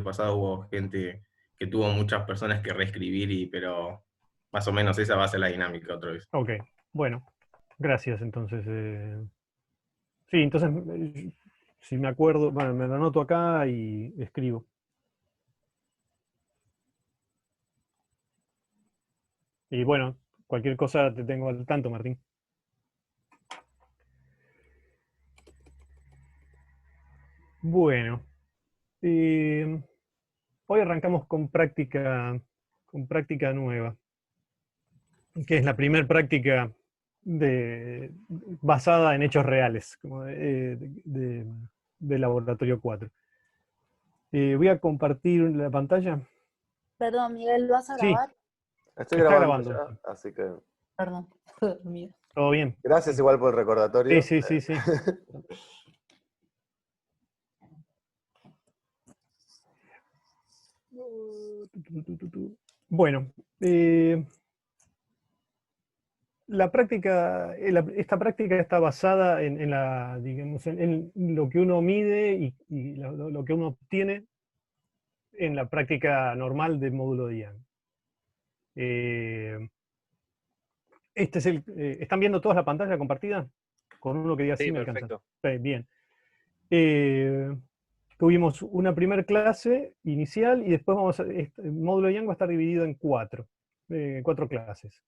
pasado hubo gente que tuvo muchas personas que reescribir, pero más o menos esa va a ser la dinámica otra vez. Ok, bueno, gracias entonces. Sí, entonces, si me acuerdo, bueno, me lo anoto acá y escribo. Y bueno, cualquier cosa te tengo al tanto, Martín. Bueno, eh, hoy arrancamos con práctica nueva, que es la primera práctica basada en hechos reales, como de Laboratorio 4. Voy a compartir la pantalla. Perdón, Miguel, ¿vas a Sí, grabar? Estoy está grabando grabando. ya, así que Perdón. Mira. Todo bien. gracias igual por el recordatorio. Sí, sí, sí, sí. Bueno, esta práctica está basada digamos, en lo que uno mide y lo que uno obtiene en la práctica normal del módulo de Yang. ¿Están viendo todas la pantalla compartida? Con uno que diga sí, Sí, me alcanza. perfecto. Bien. Tuvimos una primera clase inicial y después el módulo de Yang va a estar dividido en cuatro clases.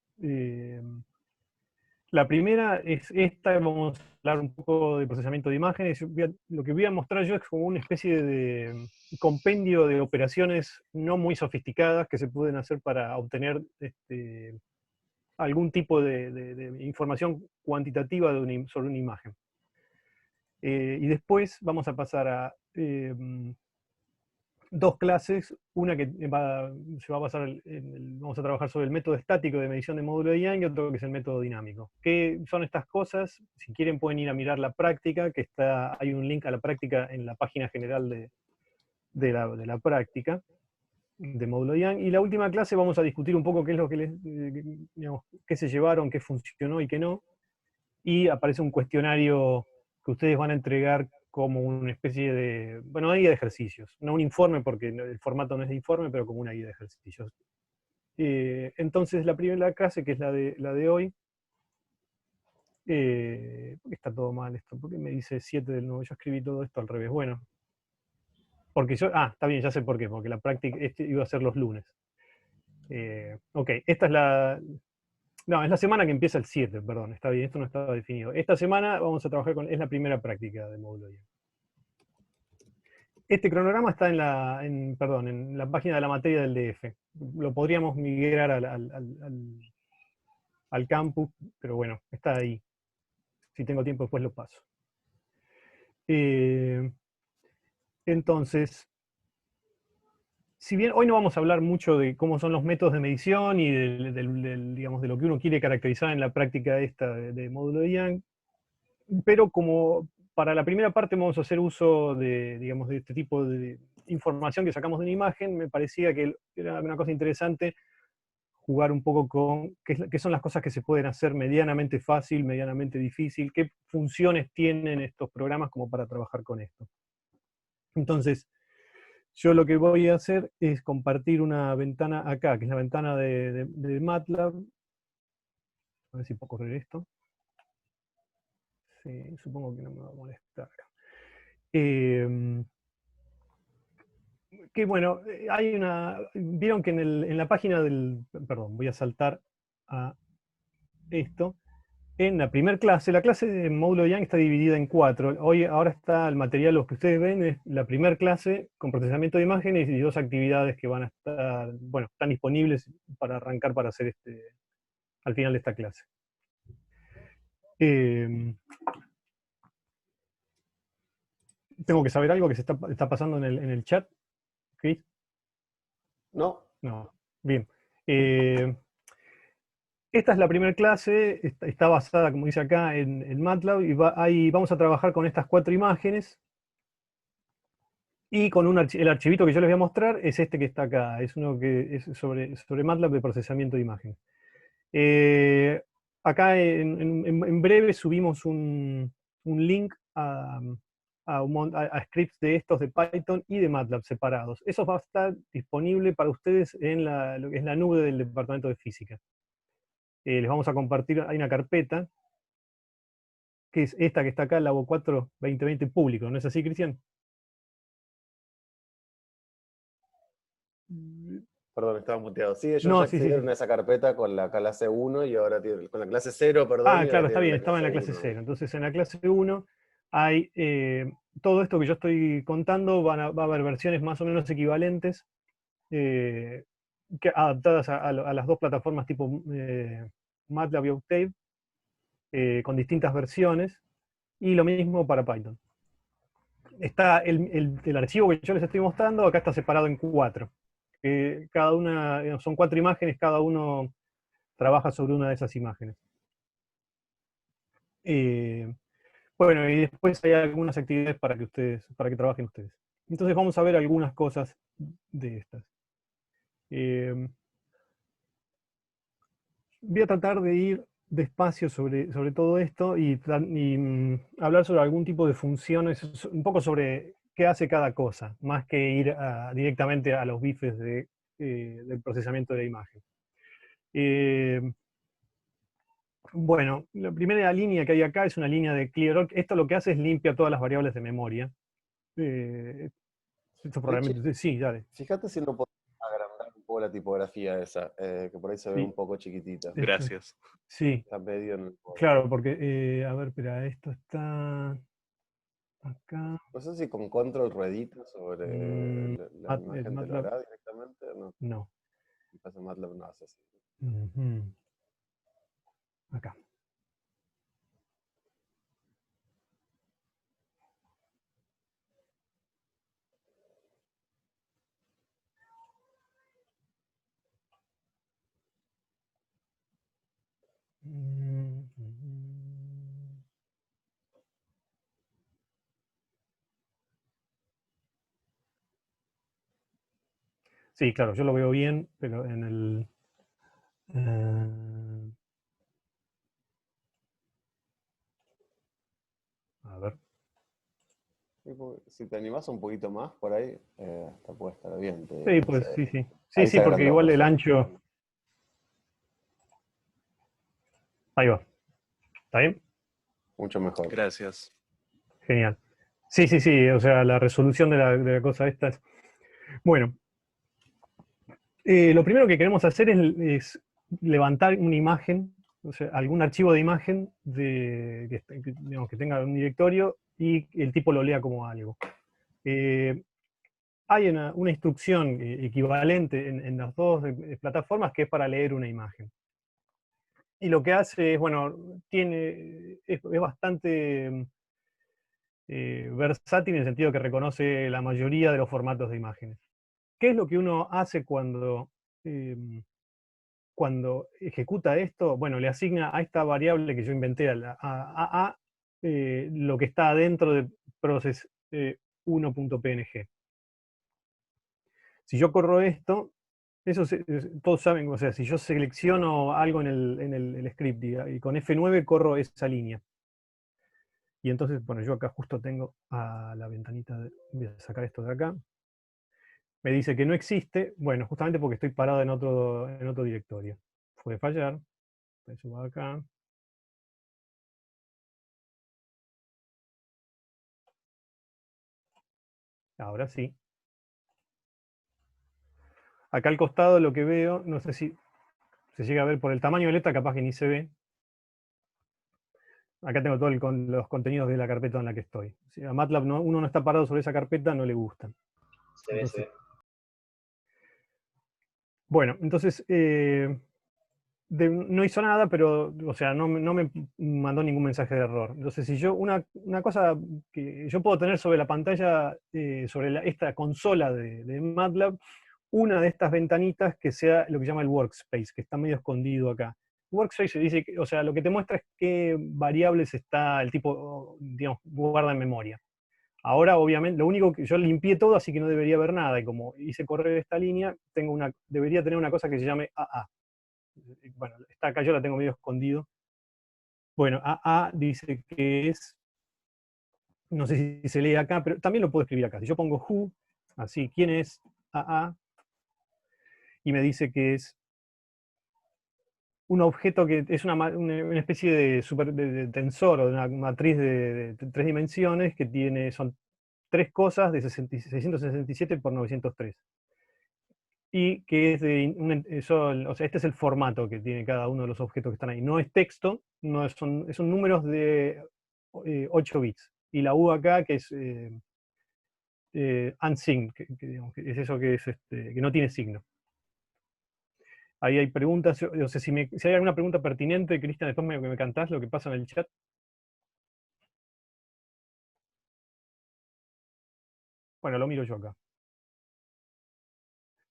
La primera es esta, vamos a hablar un poco de procesamiento de imágenes. Lo que voy a mostrar yo es como una especie de compendio de operaciones no muy sofisticadas que se pueden hacer para obtener algún tipo de información cuantitativa sobre una imagen. Y después vamos a pasar a dos clases, una que se va a basar vamos a trabajar sobre el método estático de medición de módulo de Yang y otro que es el método dinámico. ¿Qué son estas cosas? Si quieren pueden ir a mirar la práctica, hay un link a la práctica en la página general de la práctica de módulo de Yang. Y la última clase vamos a discutir un poco qué es lo que digamos, qué se llevaron, qué funcionó y qué no. Y aparece un cuestionario que ustedes van a entregar como una especie de, bueno, una guía de ejercicios, no un informe porque el formato no es de informe, pero como una guía de ejercicios. Entonces la primera clase, que es la de hoy, está todo mal esto, porque me dice 7 del 9, yo escribí todo esto al revés, bueno, porque está bien, ya sé por qué, porque la práctica, iba a ser los lunes. Ok, esta es no, es la semana que empieza el 7, perdón, está bien, esto no estaba definido. Esta semana vamos a trabajar es la primera práctica del módulo Yang. Este cronograma está en la página de la materia del DF. Lo podríamos migrar al campus, pero bueno, está ahí. Si tengo tiempo después lo paso. Entonces, si bien hoy no vamos a hablar mucho de cómo son los métodos de medición y digamos, de lo que uno quiere caracterizar en la práctica esta de módulo de Yang, pero como para la primera parte vamos a hacer uso digamos, de este tipo de información que sacamos de una imagen, me parecía que era una cosa interesante jugar un poco con qué son las cosas que se pueden hacer medianamente fácil, medianamente difícil, qué funciones tienen estos programas como para trabajar con esto. Entonces, yo lo que voy a hacer es compartir una ventana acá, que es la ventana de MATLAB. A ver si puedo correr esto. Sí, supongo que no me va a molestar. Que bueno, vieron que en la página perdón, voy a saltar a esto. En la primera clase, la clase de módulo de Yang está dividida en 4. Ahora está el material, los que ustedes ven, es la primera clase con procesamiento de imágenes y 2 actividades que van a estar, bueno, están disponibles para arrancar para hacer al final de esta clase. Tengo que saber algo que se está pasando en el chat, Chris. No. No. Bien. Esta es la primera clase, está basada, como dice acá, en MATLAB, y ahí vamos a trabajar con estas 4 imágenes, y con el archivito que yo les voy a mostrar es este que está acá, es uno que es sobre MATLAB de procesamiento de imagen. Acá en breve subimos un link a a scripts de estos de Python y de MATLAB separados. Eso va a estar disponible para ustedes en lo que es la nube del Departamento de Física. Les vamos a compartir, hay una carpeta, que es esta que está acá, Labo 4 2020 público, ¿no es así, Cristian? Perdón, estaba muteado. Sí, ellos No, ya sí, accedieron a esa carpeta con la clase 1 y ahora tienen, con la clase 0, perdón, y claro, ahora está tienen bien, la estaba en la clase clase 1. 0. Entonces en la clase 1 hay todo esto que yo estoy contando, va a haber versiones más o menos equivalentes, adaptadas a las dos plataformas tipo MATLAB y Octave, con distintas versiones, y lo mismo para Python. Está el archivo que yo les estoy mostrando, acá está separado en 4. Cada una, son 4 imágenes, cada uno trabaja sobre una de esas imágenes. Bueno, y después hay algunas actividades para que trabajen ustedes. Entonces vamos a ver algunas cosas de estas. Voy a tratar de ir despacio sobre todo esto y hablar sobre algún tipo de funciones, un poco sobre qué hace cada cosa, más que ir directamente a los bifes del procesamiento de la imagen. Bueno, la primera línea que hay acá es una línea de clear. Esto lo que hace es limpia todas las variables de memoria. Esto probablemente, sí, dale. Fíjate si no podés agrandar un poco la tipografía esa, que por ahí se ve Sí. un poco chiquitita. Gracias. Sí, Está medio en el borde. claro, porque, a ver, espera, esto está acá. No sé si con control ruedita sobre la el imagen te lo MATLAB, hará directamente o no. no. Pasa MATLAB no hace así. Ujú. Acá. Sí, claro, yo lo veo bien, pero en el... a ver. Si te animás un poquito más por ahí, hasta puede estar bien. Sí, pues sí, sí. Sí, Ahí sí, se porque agrandó, igual el perfecto. ancho... Ahí va. ¿Está bien? Mucho mejor. Gracias. Genial. Sí, sí, sí, o sea, la resolución de la cosa esta es... Bueno, lo primero que queremos hacer es levantar una imagen, o sea, algún archivo de imagen digamos, que tenga un directorio y el tipo lo lea como algo. Hay una instrucción equivalente en las dos plataformas que es para leer una imagen. Y lo que hace es, bueno, es bastante versátil en el sentido que reconoce la mayoría de los formatos de imágenes. ¿Qué es lo que uno hace cuando ejecuta esto? Bueno, le asigna a esta variable que yo inventé, lo que está dentro de process 1.png. Si yo corro esto, todos saben, o sea, si yo selecciono algo en el script y con F9 corro esa línea. Y entonces, bueno, yo acá justo tengo a la ventanita, voy a sacar esto de acá. Me dice que no existe, bueno, justamente porque estoy parado en otro directorio. Puede fallar, me subo acá. Ahora sí. Acá al costado lo que veo, no sé si se llega a ver por el tamaño de letra, capaz que ni se ve. Acá tengo todos los contenidos de la carpeta en la que estoy. Si a MATLAB uno no está parado sobre esa carpeta, no le gusta. Entonces, bueno, entonces no hizo nada, pero, o sea, no me mandó ningún mensaje de error. Entonces, si yo, una cosa que yo puedo tener sobre la pantalla, sobre esta consola de MATLAB, una de estas ventanitas que sea lo que llama el workspace, que está medio escondido acá. Workspace dice, o sea, lo que te muestra es qué variables está el tipo, digamos, guarda en memoria. Ahora, obviamente, lo único que yo limpié todo, así que no debería haber nada, y como hice correr esta línea, debería tener una cosa que se llame AA. Bueno, está acá, yo la tengo medio escondido. Bueno, AA dice que es No sé si se lee acá, pero también lo puedo escribir acá. Si yo pongo who, así, ¿quién es AA? Y me dice que es un objeto que es una especie de tensor o de una matriz de 3 dimensiones que son 3 cosas de 667 por 903. Y que es o sea, este es el formato que tiene cada uno de los objetos que están ahí. No es texto, son números de 8 bits. Y la U acá, que es unsigned, digamos, que es eso que, que no tiene signo. Ahí hay preguntas, no sé si hay alguna pregunta pertinente, Cristian, después me cantás lo que pasa en el chat. Bueno, lo miro yo acá.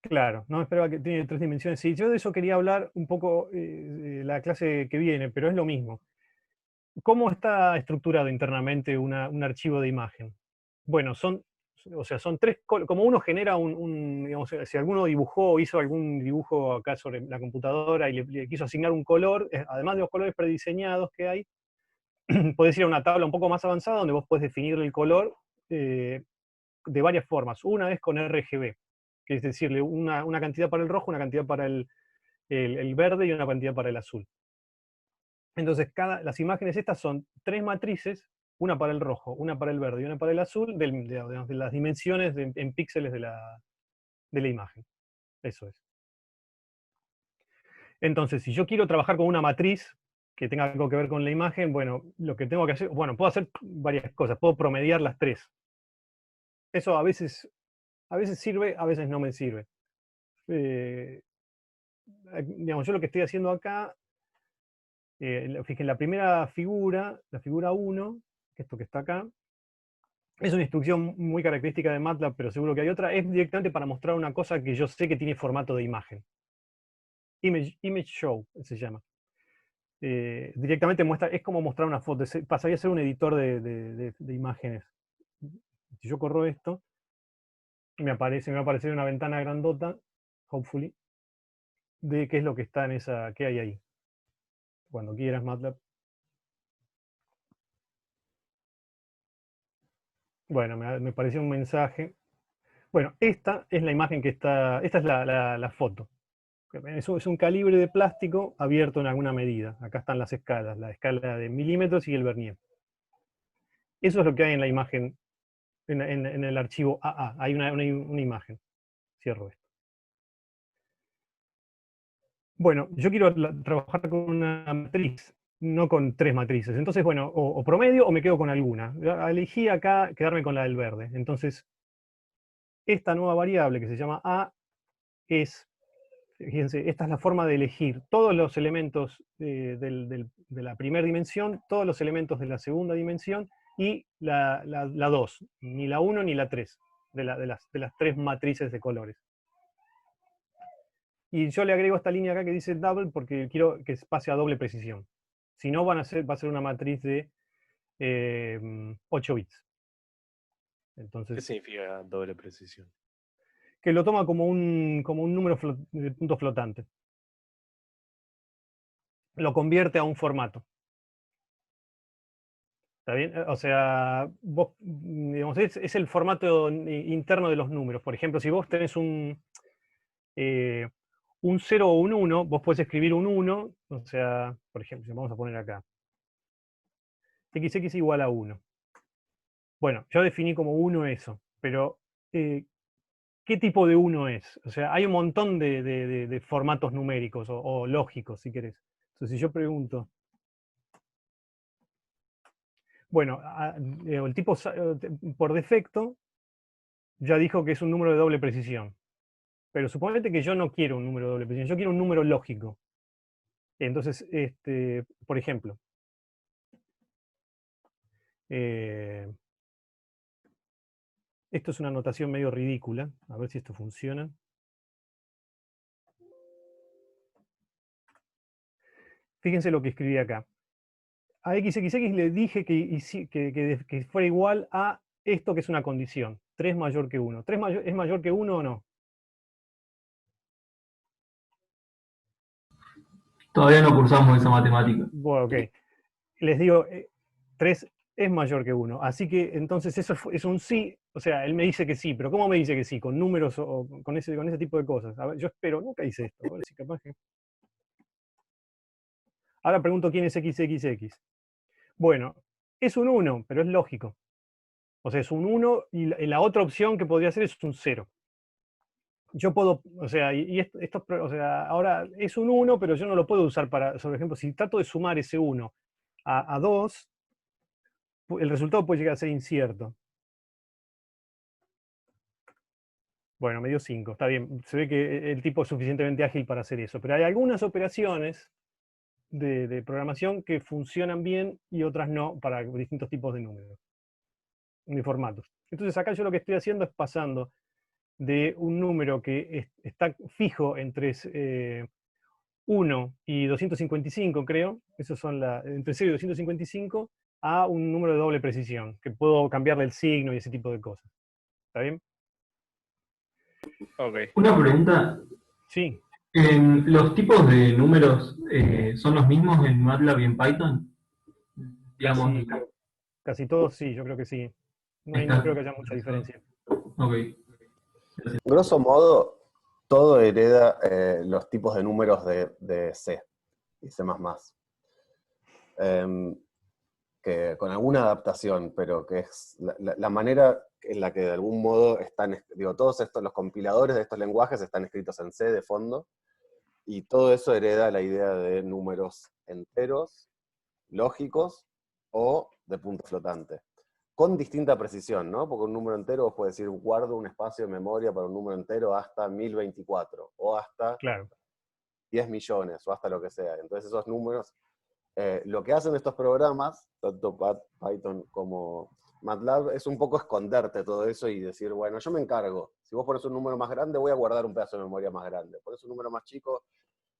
Claro, no esperaba que tiene 3 dimensiones. Sí, yo de eso quería hablar un poco la clase que viene, pero es lo mismo. ¿Cómo está estructurado internamente un archivo de imagen? Bueno, son 3, como uno genera digamos, si alguno dibujó o hizo algún dibujo acá sobre la computadora y le quiso asignar un color, además de los colores prediseñados que hay, podés ir a una tabla un poco más avanzada donde vos podés definir el color de varias formas. Una es con RGB, que es decirle una cantidad para el rojo, una cantidad para el verde y una cantidad para el azul. Entonces, las imágenes estas son 3 matrices, una para el rojo, una para el verde y una para el azul, de las dimensiones en píxeles de la imagen. Eso es. Entonces, si yo quiero trabajar con una matriz que tenga algo que ver con la imagen, bueno, lo que tengo que hacer, bueno, puedo hacer varias cosas, puedo promediar las 3. Eso a veces sirve, a veces no me sirve. Digamos, yo lo que estoy haciendo acá, fíjense, la primera figura, la figura 1, que esto que está acá, es una instrucción muy característica de MATLAB, pero seguro que hay otra, es directamente para mostrar una cosa que yo sé que tiene formato de imagen. Image show se llama. Directamente muestra, es como mostrar una foto, pasaría a ser un editor de imágenes. Si yo corro esto, me va a aparecer una ventana grandota, hopefully, de qué es lo que está qué hay ahí. Cuando quieras, MATLAB. Bueno, me pareció un mensaje. Bueno, esta es la imagen esta es la foto. Es un calibre de plástico abierto en alguna medida. Acá están las escalas, la escala de milímetros y el vernier. Eso es lo que hay en la imagen, en el archivo AA. Hay una imagen. Cierro esto. Bueno, yo quiero trabajar con una matriz, no con 3 matrices. Entonces, bueno, o promedio o me quedo con alguna. Elegí acá quedarme con la del verde. Entonces, esta nueva variable que se llama A fíjense, esta es la forma de elegir todos los elementos de la primera dimensión, todos los elementos de la segunda dimensión y la 2, ni la 1 ni la 3, de las 3 matrices de colores. Y yo le agrego esta línea acá que dice double porque quiero que pase a doble precisión. Si no, va a ser una matriz de 8 bits. Entonces, ¿Qué significa doble precisión? que lo toma como un número de punto flotante. Lo convierte a un formato. ¿Está bien? O sea, vos, digamos, es el formato interno de los números. Por ejemplo, si vos tenés un 0 o un 1, vos podés escribir un 1, o sea, por ejemplo, vamos a poner acá, XX igual a 1. Bueno, yo definí como 1 eso, pero ¿qué tipo de 1 es? O sea, hay un montón de formatos numéricos o lógicos, si querés. Entonces, si yo pregunto, bueno, el tipo por defecto ya dijo que es un número de doble precisión. Pero suponete que yo no quiero un número de doble precisión, yo quiero un número lógico. Entonces, por ejemplo, esto es una notación medio ridícula, a ver si esto funciona. Fíjense lo que escribí acá. A XXX le dije que fuera igual a esto que es una condición, 3 mayor que 1. ¿3 es mayor que 1 o no? Todavía no cursamos esa matemática. Bueno, ok. Les digo, 3 es mayor que 1. Así que entonces eso es un sí, o sea, él me dice que sí, pero ¿cómo me dice que sí? ¿Con números o con ese tipo de cosas? A ver, yo espero, nunca hice esto, a ver si capaz que... Ahora pregunto quién es XXX. Bueno, es un 1, pero es lógico. O sea, es un 1 y la otra opción que podría ser es un 0. Yo puedo, o sea, o sea, ahora es un 1, pero yo no lo puedo usar para, por ejemplo, si trato de sumar ese 1 a 2, el resultado puede llegar a ser incierto. Bueno, me dio 5, está bien. Se ve que el tipo es suficientemente ágil para hacer eso. Pero hay algunas operaciones de programación que funcionan bien y otras no para distintos tipos de números, de formatos. Entonces acá yo lo que estoy haciendo es pasando de un número que está fijo entre 1 y 255, creo, esos son entre 0 y 255, a un número de doble precisión, que puedo cambiarle el signo y ese tipo de cosas. ¿Está bien? Ok. Una pregunta. Sí. ¿Los tipos de números son los mismos en MATLAB y en Python? Digamos, Casi todos sí, yo creo que sí. No creo que haya mucha diferencia. Ok. Grosso modo, todo hereda los tipos de números de C y C++. Que con alguna adaptación, pero que es la manera en la que de algún modo están, digo, todos estos, los compiladores de estos lenguajes están escritos en C de fondo, y todo eso hereda la idea de números enteros, lógicos, o de punto flotante. Con distinta precisión, ¿no? Porque un número entero vos podés decir, guardo un espacio de memoria para un número entero hasta 1024, o hasta Claro. 10 millones, o hasta lo que sea. Entonces esos números, lo que hacen estos programas, tanto Python como MATLAB, es un poco esconderte todo eso y decir, bueno, yo me encargo. Si vos pones un número más grande, voy a guardar un pedazo de memoria más grande. Pones un número más chico,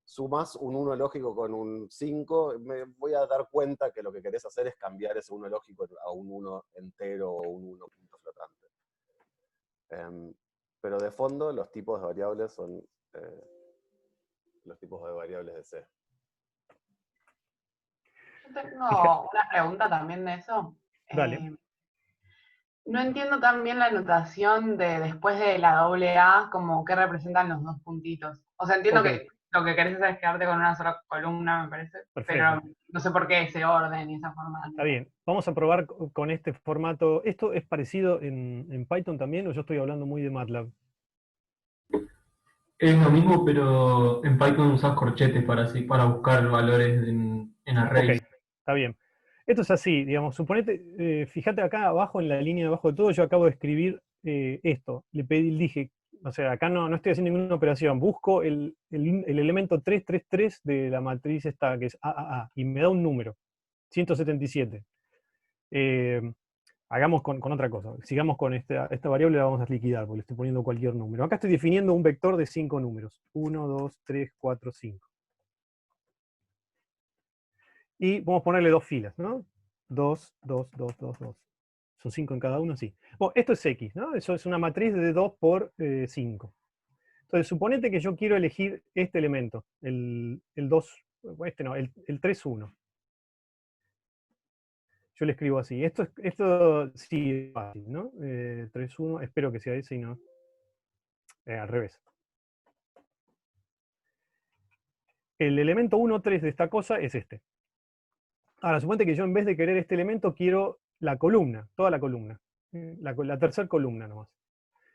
sumás un 1 lógico con un 5, me voy a dar cuenta que lo que querés hacer es cambiar ese 1 lógico a un 1 entero o un 1 punto flotante. Pero de fondo, los tipos de variables son los tipos de variables de C. Yo tengo una pregunta también de eso. Dale. No entiendo tan bien la notación de después de la doble A, como que representan los dos puntitos. O sea, entiendo que lo que querés hacer es quedarte con una sola columna, me parece. Perfecto. Pero no sé por qué ese orden y esa forma. Está bien. Vamos a probar con este formato. ¿Esto es parecido en Python también o yo estoy hablando muy de MATLAB? Es lo mismo, pero en Python usas corchetes para buscar valores en arrays. Ok, está bien. Esto es así, digamos, suponete, fíjate acá abajo, en la línea de abajo de todo, yo acabo de escribir esto. Dije, o sea, acá no estoy haciendo ninguna operación, busco el elemento 333 de la matriz esta, que es AAA, y me da un número, 177. Hagamos con otra cosa, sigamos con esta variable, la vamos a liquidar, porque le estoy poniendo cualquier número. Acá estoy definiendo un vector de 5 números, 1, 2, 3, 4, 5. Y vamos a ponerle dos filas, ¿no? 2, 2, 2, 2, 2. Son 5 en cada uno, sí. Bueno, esto es X, ¿no? Eso es una matriz de 2 por 5. Entonces, suponete que yo quiero elegir este elemento, el 2, este no, el 3, 1. Yo le escribo así. Esto sí es fácil, ¿no? 3, 1, espero que sea ese y no. Al revés. El elemento 1, 3 de esta cosa es este. Ahora, suponete que yo en vez de querer este elemento quiero la columna, toda la columna. La tercera columna nomás.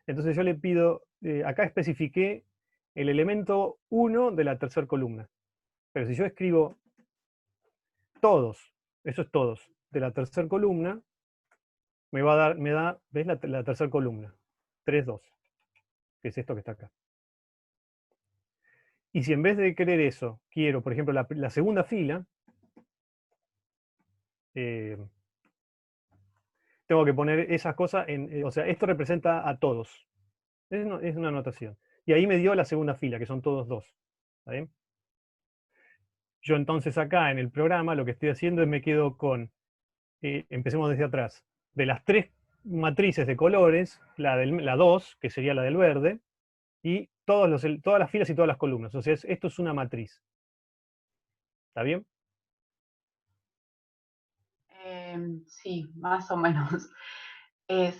Entonces yo le pido, acá especifiqué el elemento 1 de la tercera columna. Pero si yo escribo todos, eso es todos, de la tercera columna, me da, ¿ves la tercera columna? 3, 2, que es esto que está acá. Y si en vez de querer eso, quiero, por ejemplo, la segunda fila, tengo que poner esas cosas o sea, esto representa a todos. Es una anotación. Y ahí me dio la segunda fila, que son todos 2. ¿Está bien? Yo entonces acá en el programa lo que estoy haciendo es me quedo con, empecemos desde atrás, de las 3 matrices de colores, la 2, que sería la del verde, y todas las filas y todas las columnas. O sea, esto es una matriz. ¿Está bien? Sí, más o menos.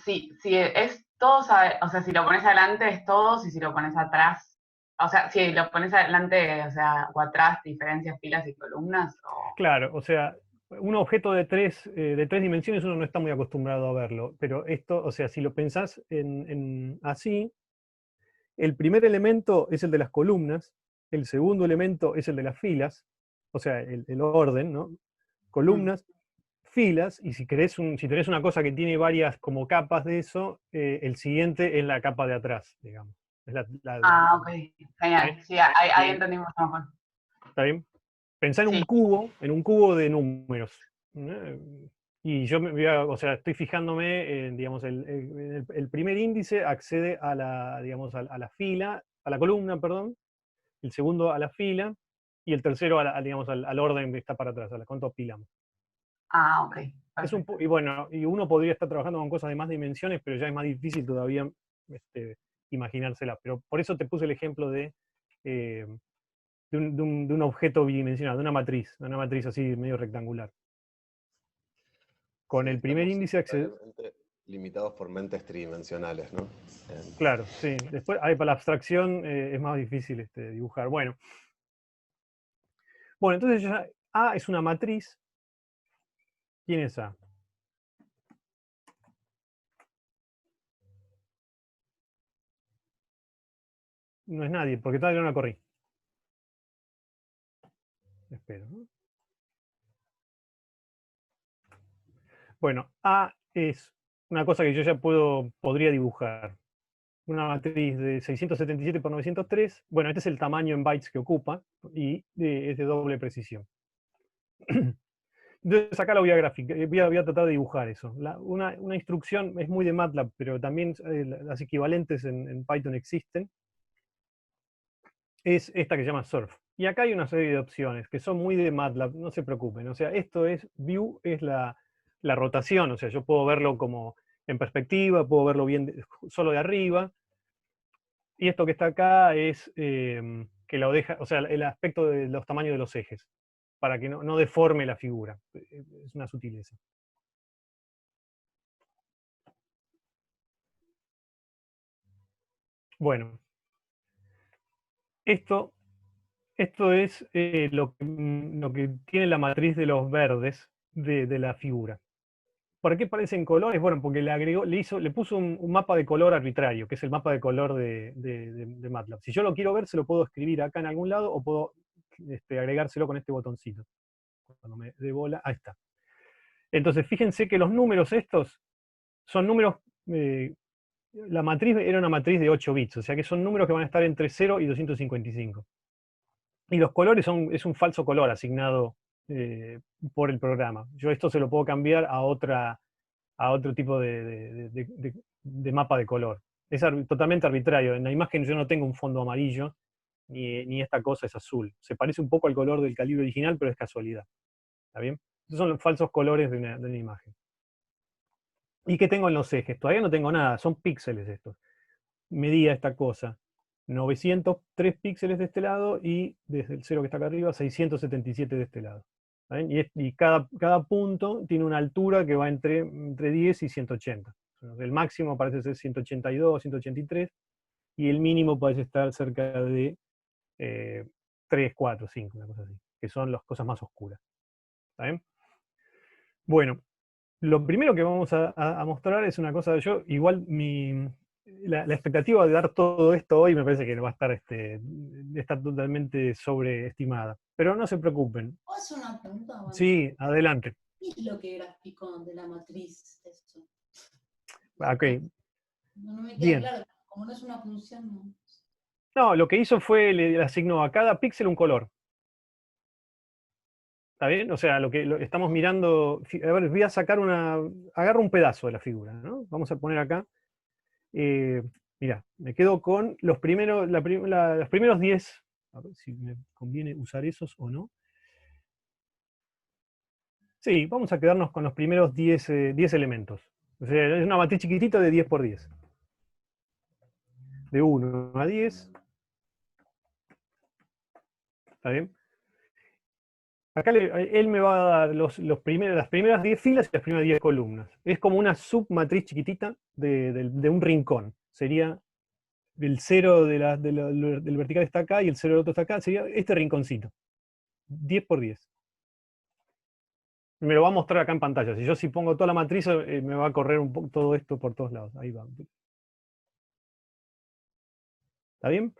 Sí, es todos, o sea, si lo pones adelante es todos, y si lo pones atrás, o sea, si lo pones adelante, o sea, o atrás, diferencias, filas y columnas, o... Claro, o sea, un objeto de tres dimensiones uno no está muy acostumbrado a verlo, pero esto, o sea, si lo pensás así, el primer elemento es el de las columnas, el segundo elemento es el de las filas, o sea, el orden, ¿no? Columnas, filas, y si si tenés una cosa que tiene varias como capas de eso, el siguiente es la capa de atrás, digamos. Es Ah, ok, genial. ¿eh? Sí, ahí entendimos mejor. ¿Está bien? Pensá Sí. en un cubo de números. ¿No? Y yo o sea, estoy fijándome en, digamos, el primer índice accede a la, digamos, a la fila, a la columna, perdón, el segundo a la fila, y el tercero digamos, al orden que está para atrás, a la cuánto apilamos. Ah, ok, Y perfecto. bueno, y uno podría estar trabajando con cosas de más dimensiones, pero ya es más difícil todavía imaginársela. Pero por eso te puse el ejemplo eh, de un objeto bidimensional, de una matriz así medio rectangular. Con Sí, el primer estamos índice necesariamente limitados por mentes tridimensionales, ¿no? claro, sí. Después, para la abstracción es más difícil dibujar. Bueno, entonces ya A es una matriz. ¿Quién es A? No es nadie, porque todavía no la corrí. Espero, ¿no? Bueno, A es una cosa que yo ya podría dibujar. Una matriz de 677 por 903. Bueno, este es el tamaño en bytes que ocupa y es de doble precisión. Entonces acá lo voy a graficar, voy a tratar de dibujar eso. Una instrucción es muy de MATLAB, pero también las equivalentes en Python existen. Es esta que se llama surf. Y acá hay una serie de opciones que son muy de MATLAB, no se preocupen. O sea, esto es, view es la rotación, o sea, yo puedo verlo como en perspectiva, puedo verlo bien solo de arriba. Y esto que está acá es que lo deja, o sea, el aspecto de los tamaños de los ejes, para que no deforme la figura. Es una sutileza. Bueno, esto es lo que tiene la matriz de los verdes de la figura. ¿Por qué parecen colores? Bueno, porque le puso un mapa de color arbitrario, que es el mapa de color de MATLAB. Si yo lo quiero ver, se lo puedo escribir acá en algún lado o puedo agregárselo con este botoncito. Cuando me dé bola, ahí está. Entonces, fíjense que los números estos son números, la matriz era una matriz de 8 bits, o sea que son números que van a estar entre 0 y 255. Y los colores es un falso color asignado por el programa. Yo esto se lo puedo cambiar a otro tipo de mapa de color. Es totalmente arbitrario. En la imagen yo no tengo un fondo amarillo, ni esta cosa es azul. Se parece un poco al color del calibre original, pero es casualidad. ¿Está bien? Esos son los falsos colores de una imagen. ¿Y qué tengo en los ejes? Todavía no tengo nada, son píxeles estos. Medía esta cosa. 903 píxeles de este lado y desde el 0 que está acá arriba, 677 de este lado. Y cada punto tiene una altura que va entre 10 y 180. El máximo parece ser 182, 183, y el mínimo parece estar cerca de 3, 4, 5, una cosa así, que son las cosas más oscuras. ¿Está bien? Bueno, lo primero que vamos a mostrar es una cosa, igual la expectativa de dar todo esto hoy me parece que va a estar, está totalmente sobreestimada. Pero no se preocupen. ¿Puedo hacer una pregunta? Bueno, Sí, adelante. ¿qué es lo que graficó de la matriz esto? Ok, No me queda bien. claro, como no es una función, no. No, lo que hizo fue, le asignó a cada píxel un color. ¿Está bien? O sea, lo que estamos mirando, a ver, voy a sacar agarro un pedazo de la figura, ¿no? Vamos a poner acá. Mirá, me quedo con los primeros, los primeros 10, a ver si me conviene usar esos o no. Sí, vamos a quedarnos con los primeros 10 elementos. O sea, es una matriz chiquitita de 10 por 10. De 1 a 10. ¿Está bien? Acá él me va a dar las primeras 10 filas y las primeras 10 columnas. Es como una submatriz chiquitita de un rincón. Sería el 0 del vertical está acá y el 0 del otro está acá. Sería este rinconcito. 10 por 10. Me lo va a mostrar acá en pantalla. Si pongo toda la matriz, me va a correr un poco todo esto por todos lados. Ahí va. ¿Está bien?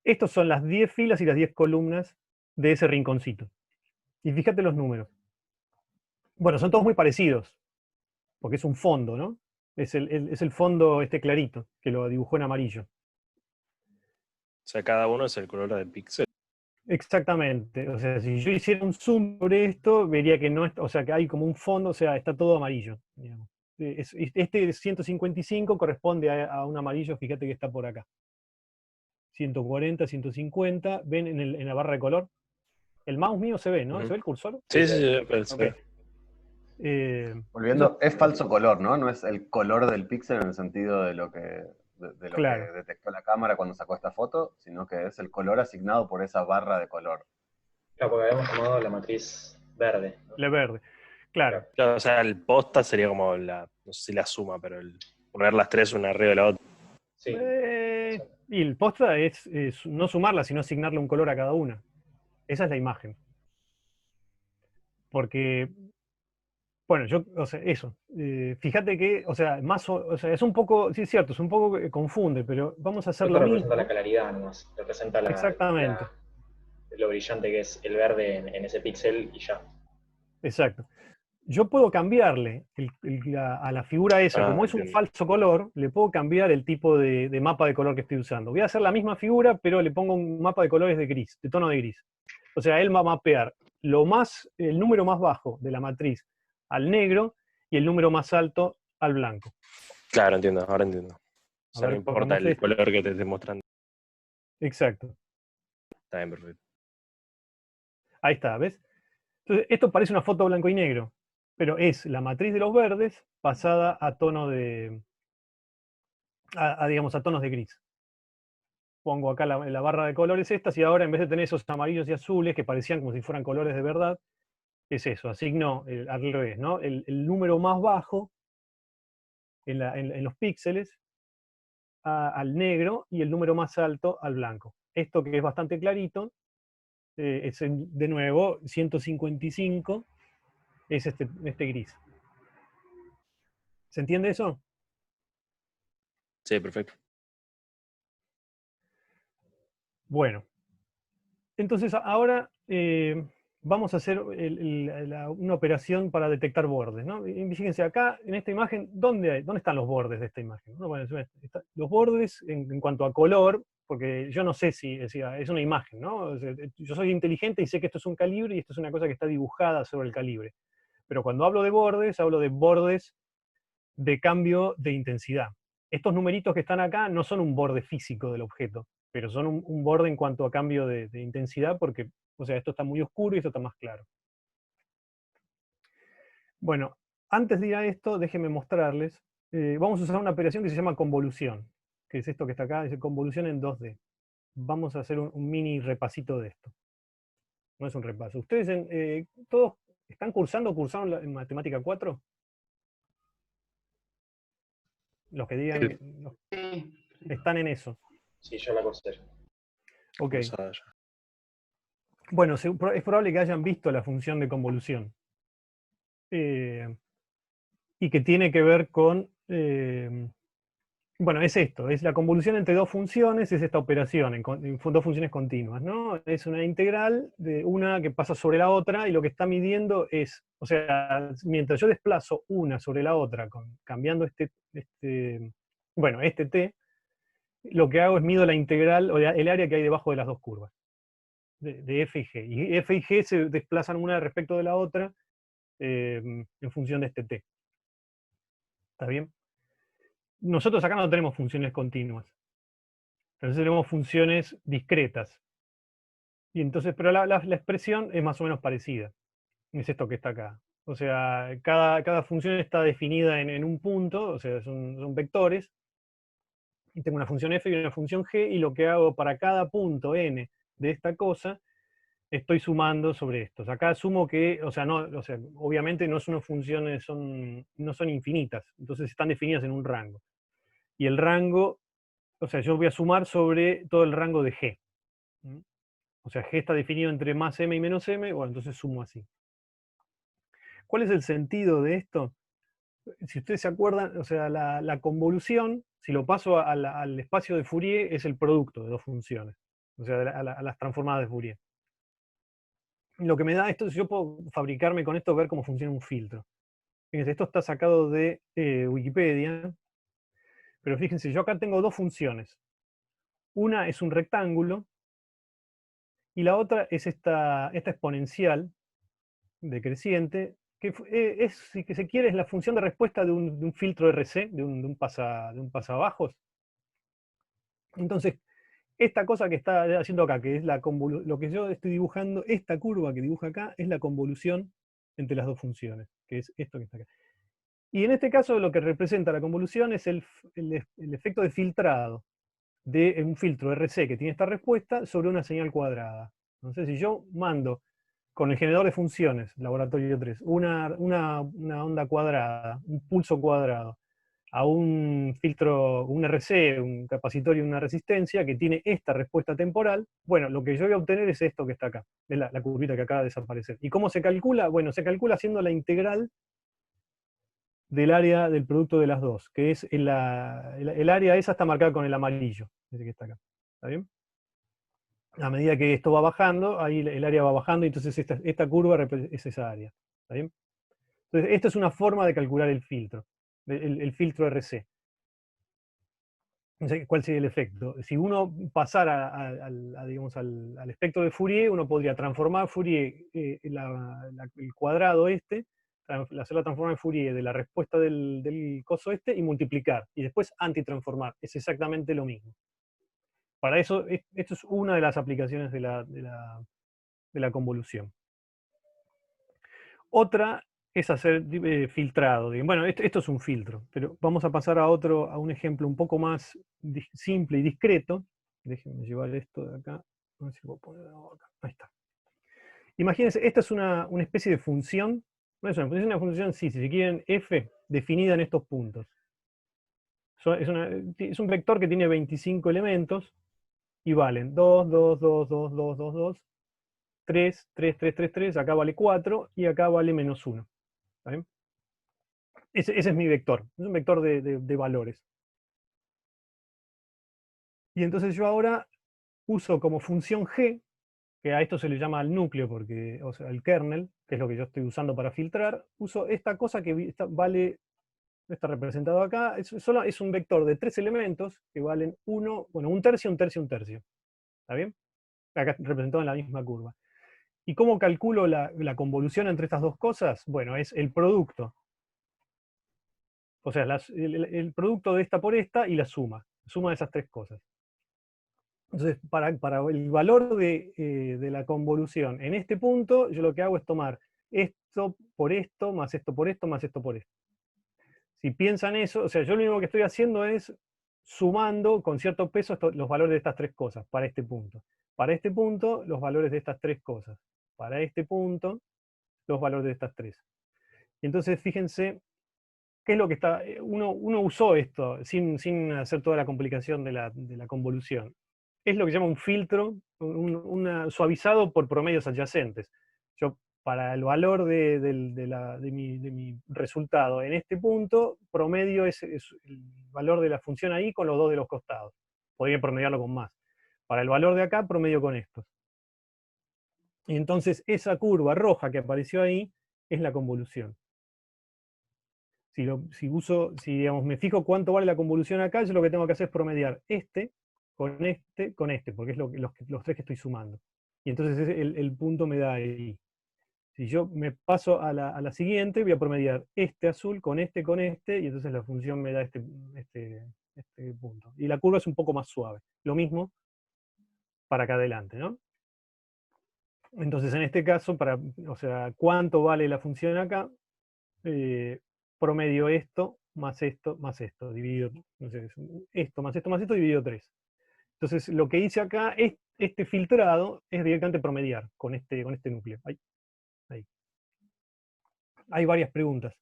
Estos son las 10 filas y las 10 columnas de ese rinconcito. Y fíjate los números. Bueno, son todos muy parecidos, porque es un fondo, ¿no? Es el fondo este clarito, que lo dibujó en amarillo. O sea, cada uno es el color del píxel. Exactamente. O sea, si yo hiciera un zoom sobre esto, vería que no, o sea, que hay como un fondo, o sea, está todo amarillo, digamos. Este 155 corresponde a un amarillo, fíjate que está por acá. 140, 150, ¿ven en la barra de color? El mouse mío se ve, ¿no? ¿Se ve el cursor? Sí, pero se Okay. ve. Volviendo, es falso color, ¿no? No es el color del píxel en el sentido de lo que, Claro. que detectó la cámara cuando sacó esta foto, sino que es el color asignado por esa barra de color. Claro, porque habíamos tomado la matriz verde, ¿no? La verde. Claro. Claro, o sea, el posta sería como no sé si la suma, pero el poner las tres una arriba de la otra. Sí. Y el posta es no sumarla, sino asignarle un color a cada una. Esa es la imagen. Porque, bueno, o sea, eso. Fíjate que, o sea, es un poco, sí es cierto, es un poco confunde, pero vamos a hacer Esto lo representa mismo. la claridad nomás, representa Exactamente. lo brillante que es el verde en ese píxel y ya. Exacto. Yo puedo cambiarle a la figura esa, como es un Entiendo. falso color, le puedo cambiar el tipo de mapa de color que estoy usando. Voy a hacer la misma figura, pero le pongo un mapa de colores de gris, de tono de gris. O sea, él va a mapear el número más bajo de la matriz al negro y el número más alto al blanco. Claro, entiendo, ahora entiendo. O sea, ver, no importa pongamos el esto. color que te esté mostrando. Exacto. Está bien, perfecto. Ahí está, ¿ves? Entonces, esto parece una foto blanco y negro, pero es la matriz de los verdes pasada a tono digamos, a tonos de gris. Pongo acá la barra de colores estas y ahora en vez de tener esos amarillos y azules que parecían como si fueran colores de verdad, es eso, asigno al revés, ¿no? El número más bajo en los píxeles al negro y el número más alto al blanco. Esto que es bastante clarito, es de nuevo 155, es este gris. ¿Se entiende eso? Sí, perfecto. Bueno, entonces ahora vamos a hacer una operación para detectar bordes, ¿no? Y fíjense acá, en esta imagen, ¿dónde están los bordes de esta imagen? Bueno, los bordes en cuanto a color, porque yo no sé si es una imagen, ¿no? O sea, yo soy inteligente y sé que esto es un calibre y esto es una cosa que está dibujada sobre el calibre. Pero cuando hablo de bordes de cambio de intensidad. Estos numeritos que están acá no son un borde físico del objeto, pero son un borde en cuanto a cambio de intensidad, porque, o sea, esto está muy oscuro y esto está más claro. Bueno, antes de ir a esto, déjenme mostrarles. Vamos a usar una operación que se llama convolución, que es esto que está acá, es convolución en 2D. Vamos a hacer un mini repasito de esto. No es un repaso. ¿Ustedes todos están cursaron en Matemática 4? Los que digan que Sí. están en eso. Sí, yo la cursé. Ok. Cruzada ya. Bueno, es probable que hayan visto la función de convolución. Y que tiene que ver con... bueno, es esto, es la convolución entre dos funciones, es esta operación en dos funciones continuas, ¿no? Es una integral de una que pasa sobre la otra, y lo que está midiendo es, o sea, mientras yo desplazo una sobre la otra, cambiando este t, lo que hago es mido la integral, o el área que hay debajo de las dos curvas, de f y g. Y f y g se desplazan una respecto de la otra en función de este t. ¿Está bien? Nosotros acá no tenemos funciones continuas. Entonces tenemos funciones discretas. Y entonces, pero la expresión es más o menos parecida. Es esto que está acá. O sea, cada función está definida en un punto, o sea, son vectores. Y tengo una función f y una función g, y lo que hago para cada punto n de esta cosa estoy sumando sobre estos. Acá asumo que, obviamente no son funciones, no son infinitas, entonces están definidas en un rango. Y el rango, yo voy a sumar sobre todo el rango de G. ¿Mm? O sea, G está definido entre más M y menos M, bueno, entonces sumo así. ¿Cuál es el sentido de esto? Si ustedes se acuerdan, la convolución, si lo paso al espacio de Fourier, es el producto de dos funciones, a las transformadas de Fourier. Lo que me da esto es yo puedo fabricarme con esto, ver cómo funciona un filtro. Fíjense, esto está sacado de Wikipedia, pero fíjense, yo acá tengo dos funciones. Una es un rectángulo, y la otra es esta exponencial decreciente, que si que se quiere, es la función de respuesta de un filtro RC, de un pasabajos. Entonces, esta cosa que está haciendo acá, que es lo que yo estoy dibujando, esta curva que dibuja acá, es la convolución entre las dos funciones, que es esto que está acá. Y en este caso lo que representa la convolución es el efecto de filtrado de un filtro RC que tiene esta respuesta sobre una señal cuadrada. Entonces, si yo mando con el generador de funciones, laboratorio 3, una onda cuadrada, un pulso cuadrado, a un filtro, un RC, un capacitor y una resistencia que tiene esta respuesta temporal, bueno, lo que yo voy a obtener es esto que está acá, es la curvita que acaba de desaparecer. ¿Y cómo se calcula? Bueno, se calcula haciendo la integral del área del producto de las dos, que es el área esa está marcada con el amarillo, ese que está acá. ¿Está bien? A medida que esto va bajando, ahí el área va bajando, y entonces esta curva es esa área. ¿Está bien? Entonces, esta es una forma de calcular el filtro, el filtro RC. ¿Cuál sería el efecto? Si uno pasara al espectro de Fourier, uno podría transformar Fourier, el cuadrado hacer la transformación de Fourier de la respuesta del coso y multiplicar, y después antitransformar. Es exactamente lo mismo. Para eso, esto es una de las aplicaciones de la convolución. Otra es hacer filtrado. Bueno, esto es un filtro, pero vamos a pasar a un ejemplo un poco más simple y discreto. Déjenme llevar esto de acá. A ver si puedo ponerlo acá. Ahí está. Imagínense, esta es una especie de función. No es una función, sí, si se quieren, f, definida en estos puntos. Es un vector que tiene 25 elementos, y valen 2, 2, 2, 2, 2, 2, 2, 3, 3, 3, 3, 3, acá vale 4, y acá vale menos 1. ¿Está bien? Ese es mi vector, es un vector de valores. Y entonces yo ahora uso como función g, que a esto se le llama al núcleo, porque, el kernel, que es lo que yo estoy usando para filtrar, uso esta cosa que está representado acá, es un vector de 3 elementos que valen 1, bueno, un tercio, un tercio, un tercio. ¿Está bien? Acá representado en la misma curva. ¿Y cómo calculo la convolución entre estas dos cosas? Bueno, es el producto. O sea, el producto de esta por esta y la suma de esas tres cosas. Entonces, para el valor de la convolución en este punto, yo lo que hago es tomar esto por esto, más esto por esto, más esto por esto. Si piensan eso, yo lo único que estoy haciendo es sumando con cierto peso los valores de estas tres cosas para este punto. Para este punto, los valores de estas tres cosas. Para este punto, los valores de estas tres. Y entonces, fíjense, ¿qué es lo que está? Uno usó esto sin hacer toda la complicación de la convolución. Es lo que se llama un filtro, suavizado por promedios adyacentes. Yo, para el valor de mi resultado en este punto, promedio es el valor de la función ahí con los dos de los costados. Podría promediarlo con más. Para el valor de acá, promedio con estos. Y entonces esa curva roja que apareció ahí es la convolución. Si digamos, me fijo cuánto vale la convolución acá, yo lo que tengo que hacer es promediar este, porque es los tres que estoy sumando. Y entonces el punto me da ahí. Si yo me paso a la siguiente, voy a promediar este azul con este, y entonces la función me da este punto. Y la curva es un poco más suave. Lo mismo para acá adelante, ¿no? Entonces, en este caso, ¿cuánto vale la función acá? Promedio esto, más dividido, no sé, esto más esto más esto, dividido 3. Entonces, lo que hice acá, este filtrado es directamente promediar con este núcleo. Ahí. Hay varias preguntas.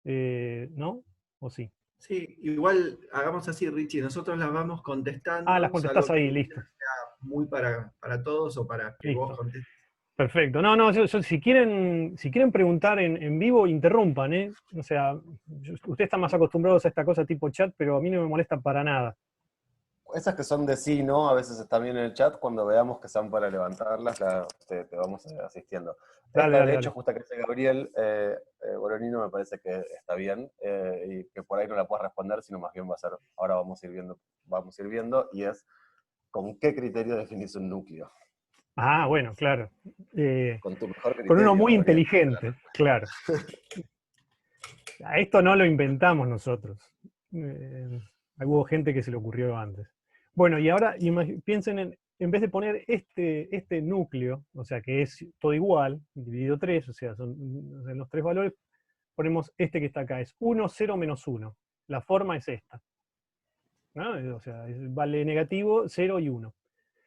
¿No? ¿O sí? Sí, igual hagamos así, Richie, nosotros las vamos contestando. Ah, las contestás salvo ahí, que listo. sea muy para todos o para que vos Listo. contestes. Perfecto. No, si quieren preguntar en vivo, interrumpan, ¿eh? O sea, ustedes están más acostumbrados a esta cosa tipo chat, pero a mí no me molesta para nada. Esas que son de sí, ¿no? A veces están bien en el chat, cuando veamos que son para levantarlas, te vamos asistiendo. Dale, Esta, de dale, hecho, dale. justo que dice Gabriel, Boronino, me parece que está bien, y que por ahí no la puedes responder, sino más bien va a ser, ahora vamos a ir viendo, y es, ¿con qué criterio definís un núcleo? Ah, bueno, claro. Con tu mejor criterio. Con uno muy Gabriel. inteligente, claro. A esto no lo inventamos nosotros. Hubo gente que se le ocurrió antes. Bueno, y ahora piensen en vez de poner este núcleo, o sea, que es todo igual, dividido 3, o sea, son los 3 valores, ponemos este que está acá, es 1, 0, menos 1. La forma es esta, ¿no? O sea, vale negativo, 0 y 1.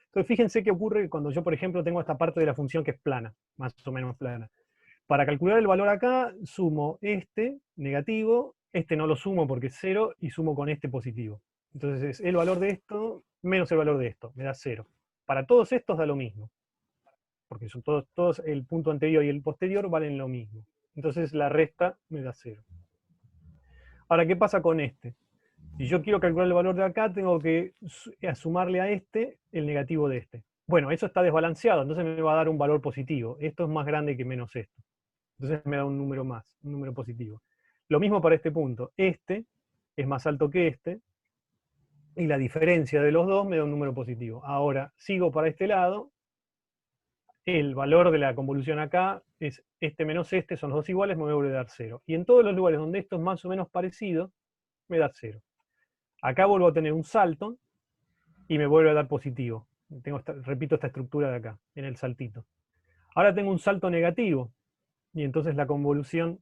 Entonces, fíjense qué ocurre cuando yo, por ejemplo, tengo esta parte de la función que es plana, más o menos plana. Para calcular el valor acá, sumo este negativo, este no lo sumo porque es 0, y sumo con este positivo. Entonces es el valor de esto menos el valor de esto, me da 0. Para todos estos da lo mismo, porque son todos el punto anterior y el posterior valen lo mismo. Entonces la resta me da 0. Ahora, ¿qué pasa con este? Si yo quiero calcular el valor de acá, tengo que sumarle a este el negativo de este. Bueno, eso está desbalanceado, entonces me va a dar un valor positivo. Esto es más grande que menos esto. Entonces me da un número más, un número positivo. Lo mismo para este punto. Este es más alto que este, y la diferencia de los dos me da un número positivo. Ahora, sigo para este lado, el valor de la convolución acá es este menos este, son los dos iguales, me vuelve a dar 0. Y en todos los lugares donde esto es más o menos parecido, me da 0. Acá vuelvo a tener un salto, y me vuelve a dar positivo. Repito esta estructura de acá, en el saltito. Ahora tengo un salto negativo, y entonces la convolución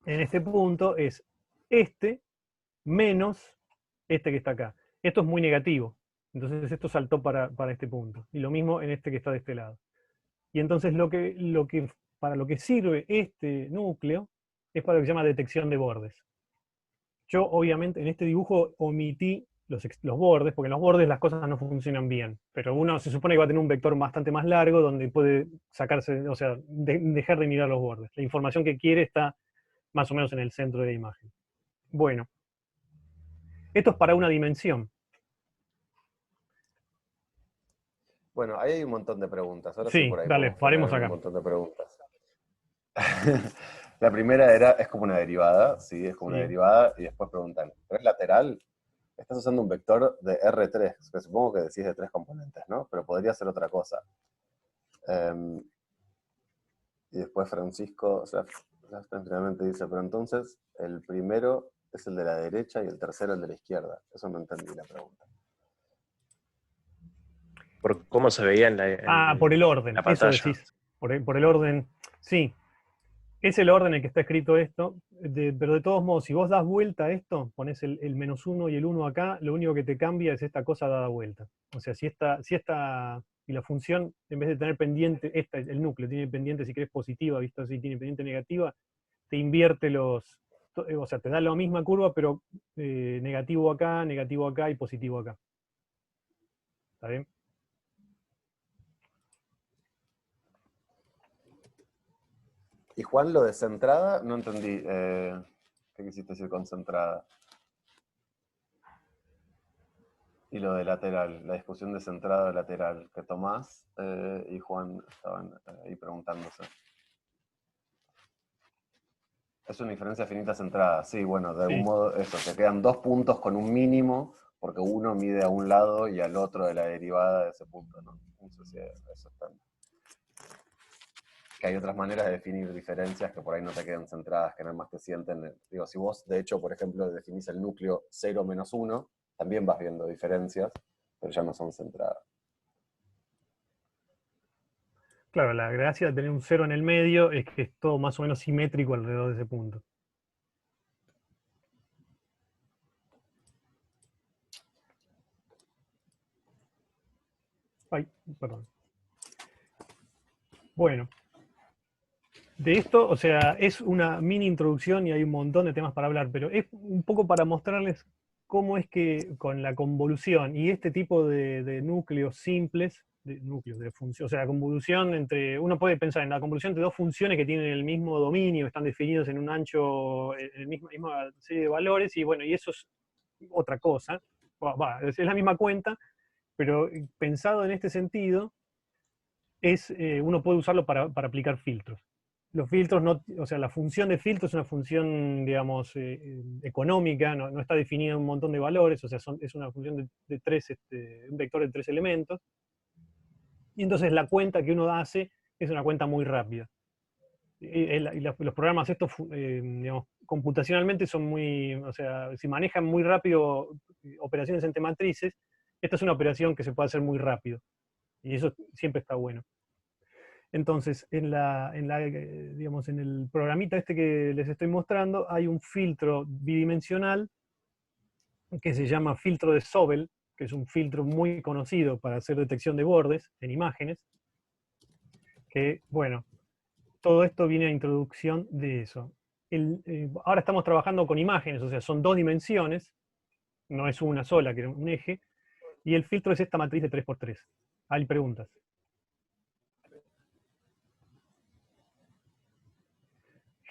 en este punto es este menos este que está acá. Esto es muy negativo, entonces esto saltó para este punto. Y lo mismo en este que está de este lado. Y entonces para lo que sirve este núcleo es para lo que se llama detección de bordes. Yo obviamente en este dibujo omití los bordes, porque en los bordes las cosas no funcionan bien, pero uno se supone que va a tener un vector bastante más largo donde puede sacarse, o sea, dejar de mirar los bordes. La información que quiere está más o menos en el centro de la imagen. Bueno, esto es para una dimensión. Bueno, ahí hay un montón de preguntas. Ahora Sí, por ahí dale, podemos paremos poner un acá. montón de preguntas. La primera es como una derivada, sí, es como una Sí. derivada, y después preguntan, ¿pero es lateral? Estás usando un vector de R3, que supongo que decís de 3 componentes, ¿no? Pero podría ser otra cosa. Y después Francisco, finalmente dice, pero entonces el primero es el de la derecha y el tercero el de la izquierda. Eso no entendí la pregunta. Por cómo se veía Por el orden, la eso pantalla. decís. Por el orden, sí. Es el orden en el que está escrito esto, pero de todos modos, si vos das vuelta a esto, pones el menos 1 y el 1 acá, lo único que te cambia es esta cosa dada vuelta. O sea, si la función, en vez de tener pendiente, el núcleo tiene pendiente, si querés, positiva, visto así, tiene pendiente negativa, te invierte o sea, te da la misma curva, pero negativo acá y positivo acá. ¿Está bien? Y Juan, lo de centrada, no entendí. ¿Qué quisiste decir con centrada? Y lo de lateral, la discusión de centrada lateral, que Tomás y Juan estaban ahí preguntándose. Es una diferencia finita centrada, sí, bueno, de algún modo eso, te quedan 2 puntos con un mínimo, porque uno mide a un lado y al otro de la derivada de ese punto, ¿no? No sé si eso está. Que hay otras maneras de definir diferencias que por ahí no te quedan centradas, que nada más te sienten. Digo, si vos, de hecho, por ejemplo, definís el núcleo 0 menos 1, también vas viendo diferencias, pero ya no son centradas. Claro, la gracia de tener un 0 en el medio es que es todo más o menos simétrico alrededor de ese punto. Ay, perdón. Bueno, de esto, o sea, es una mini introducción y hay un montón de temas para hablar, pero es un poco para mostrarles cómo es que con la convolución y este tipo de núcleos simples, de núcleos de función, o sea, la convolución entre, uno puede pensar en la convolución entre dos funciones que tienen el mismo dominio, están definidos en un ancho, en el misma serie de valores, y bueno, y eso es otra cosa, es la misma cuenta, pero pensado en este sentido, uno puede usarlo para aplicar filtros. Los filtros, no, o sea, la función de filtro es una función, digamos, económica, no está definida en un montón de valores, o sea, es una función de tres, un vector de 3 elementos, y entonces la cuenta que uno hace es una cuenta muy rápida. Y los programas estos, digamos, computacionalmente son muy, o sea, si manejan muy rápido operaciones entre matrices, esta es una operación que se puede hacer muy rápido, y eso siempre está bueno. Entonces, digamos, en el programita este que les estoy mostrando, hay un filtro bidimensional que se llama filtro de Sobel, que es un filtro muy conocido para hacer detección de bordes en imágenes, que, bueno, todo esto viene a introducción de eso. Ahora estamos trabajando con imágenes, o sea, son 2 dimensiones, no es una sola, que es un eje, y el filtro es esta matriz de 3×3. Hay preguntas.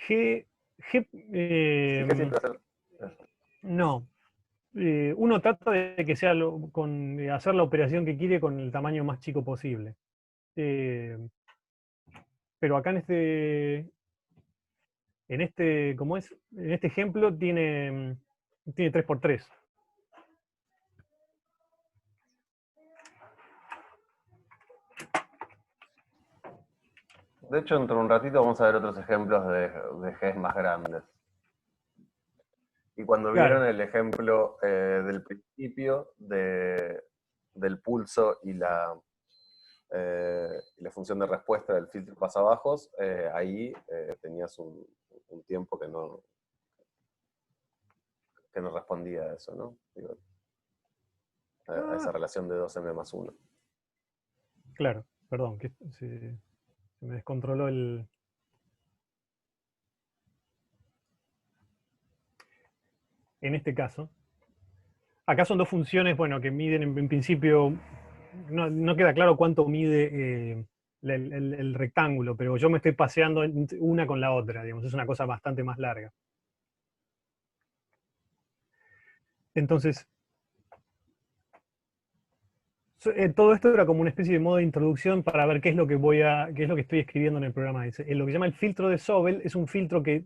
G, Sí, que siempre hacer. no. Uno trata de que sea de hacer la operación que quiere con el tamaño más chico posible. Pero acá ¿cómo es? En este ejemplo tiene 3×3. De hecho, dentro de un ratito vamos a ver otros ejemplos de Gs más grandes. Y cuando Claro. vieron el ejemplo del principio del pulso y la función de respuesta del filtro pasabajos, ahí tenías un tiempo que no respondía a eso, ¿no? Digo, a esa relación de 2m+1. Claro, perdón, que se me descontroló el... En este caso, acá son 2 funciones, bueno, que miden en principio, no queda claro cuánto mide el rectángulo, pero yo me estoy paseando una con la otra, digamos, es una cosa bastante más larga. Entonces, todo esto era como una especie de modo de introducción para ver qué es lo que estoy escribiendo en el programa. Lo que se llama el filtro de Sobel es un filtro que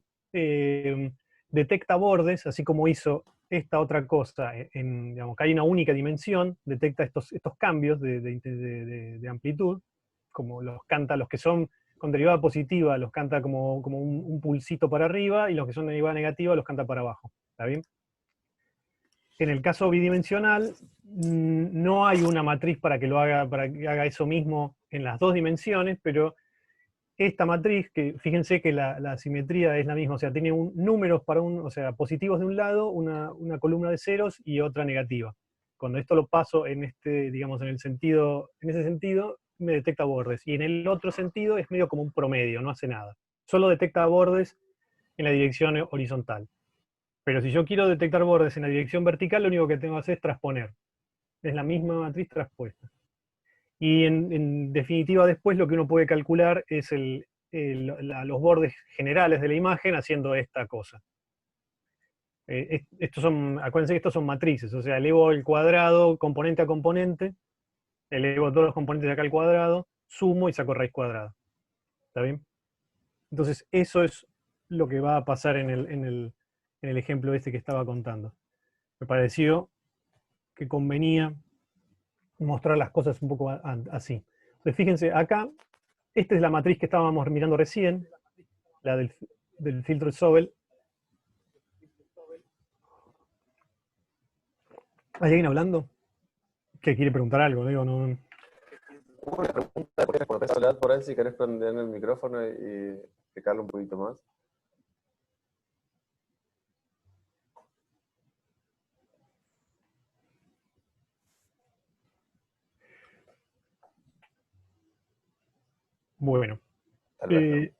detecta bordes, así como hizo esta otra cosa, digamos, que hay una única dimensión, detecta estos cambios de amplitud, como los que son con derivada positiva, los canta como un pulsito para arriba, y los que son de derivada negativa los canta para abajo. ¿Está bien? En el caso bidimensional, no hay una matriz para que haga eso mismo en las 2 dimensiones, pero esta matriz, que fíjense que la simetría es la misma, o sea, tiene números o sea, positivos de un lado, una columna de ceros y otra negativa. Cuando esto lo paso digamos, en ese sentido, me detecta bordes. Y en el otro sentido es medio como un promedio, no hace nada. Solo detecta bordes en la dirección horizontal. Pero si yo quiero detectar bordes en la dirección vertical, lo único que tengo que hacer es transponer. Es la misma matriz transpuesta. Y en definitiva después lo que uno puede calcular es los bordes generales de la imagen haciendo esta cosa. Acuérdense que estos son matrices, o sea, elevo el cuadrado componente a componente, elevo todos los componentes de acá al cuadrado, sumo y saco raíz cuadrada. ¿Está bien? Entonces eso es lo que va a pasar en el ejemplo este que estaba contando. Me pareció que convenía mostrar las cosas un poco así. Entonces, fíjense, acá, esta es la matriz que estábamos mirando recién, la del filtro de Sobel. ¿Hay alguien hablando? Que quiere preguntar algo, digo, no. Una pregunta, cuando empezás a hablar por ahí, si querés prender el micrófono y explicarlo un poquito más. Bueno, Tal vez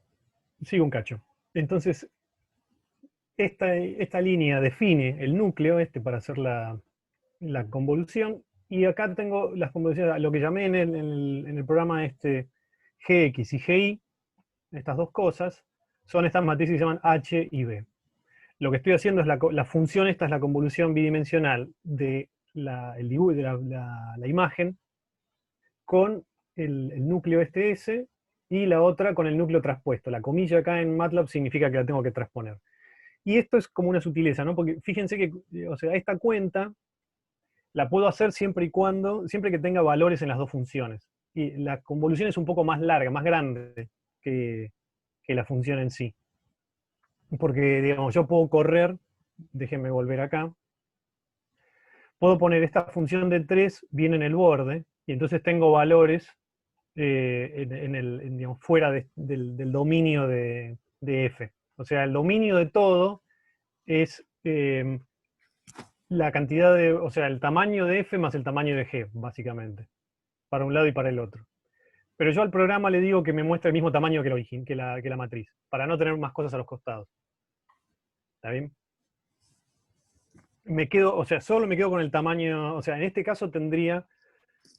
no. sigo un cacho. Entonces, esta línea define el núcleo para hacer la convolución, y acá tengo las convoluciones, lo que llamé en el programa Gx y Gi, estas dos cosas, son estas matrices que se llaman H y B. Lo que estoy haciendo es la función, esta es la convolución bidimensional de el dibujo de la imagen con el núcleo S, y la otra con el núcleo traspuesto. La comilla acá en MATLAB significa que la tengo que transponer. Y esto es como una sutileza, ¿no? Porque fíjense que, o sea, esta cuenta la puedo hacer siempre que tenga valores en las dos funciones. Y la convolución es un poco más larga, más grande que la función en sí. Porque, digamos, yo puedo correr, déjenme volver acá, puedo poner esta función de 3 bien en el borde, y entonces tengo valores digamos, fuera del dominio de f. O sea, el dominio de todo es la cantidad o sea, el tamaño de f más el tamaño de g, básicamente, para un lado y para el otro. Pero yo al programa le digo que me muestre el mismo tamaño que la matriz, para no tener más cosas a los costados. ¿Está bien? O sea, solo me quedo con el tamaño, o sea, en este caso tendría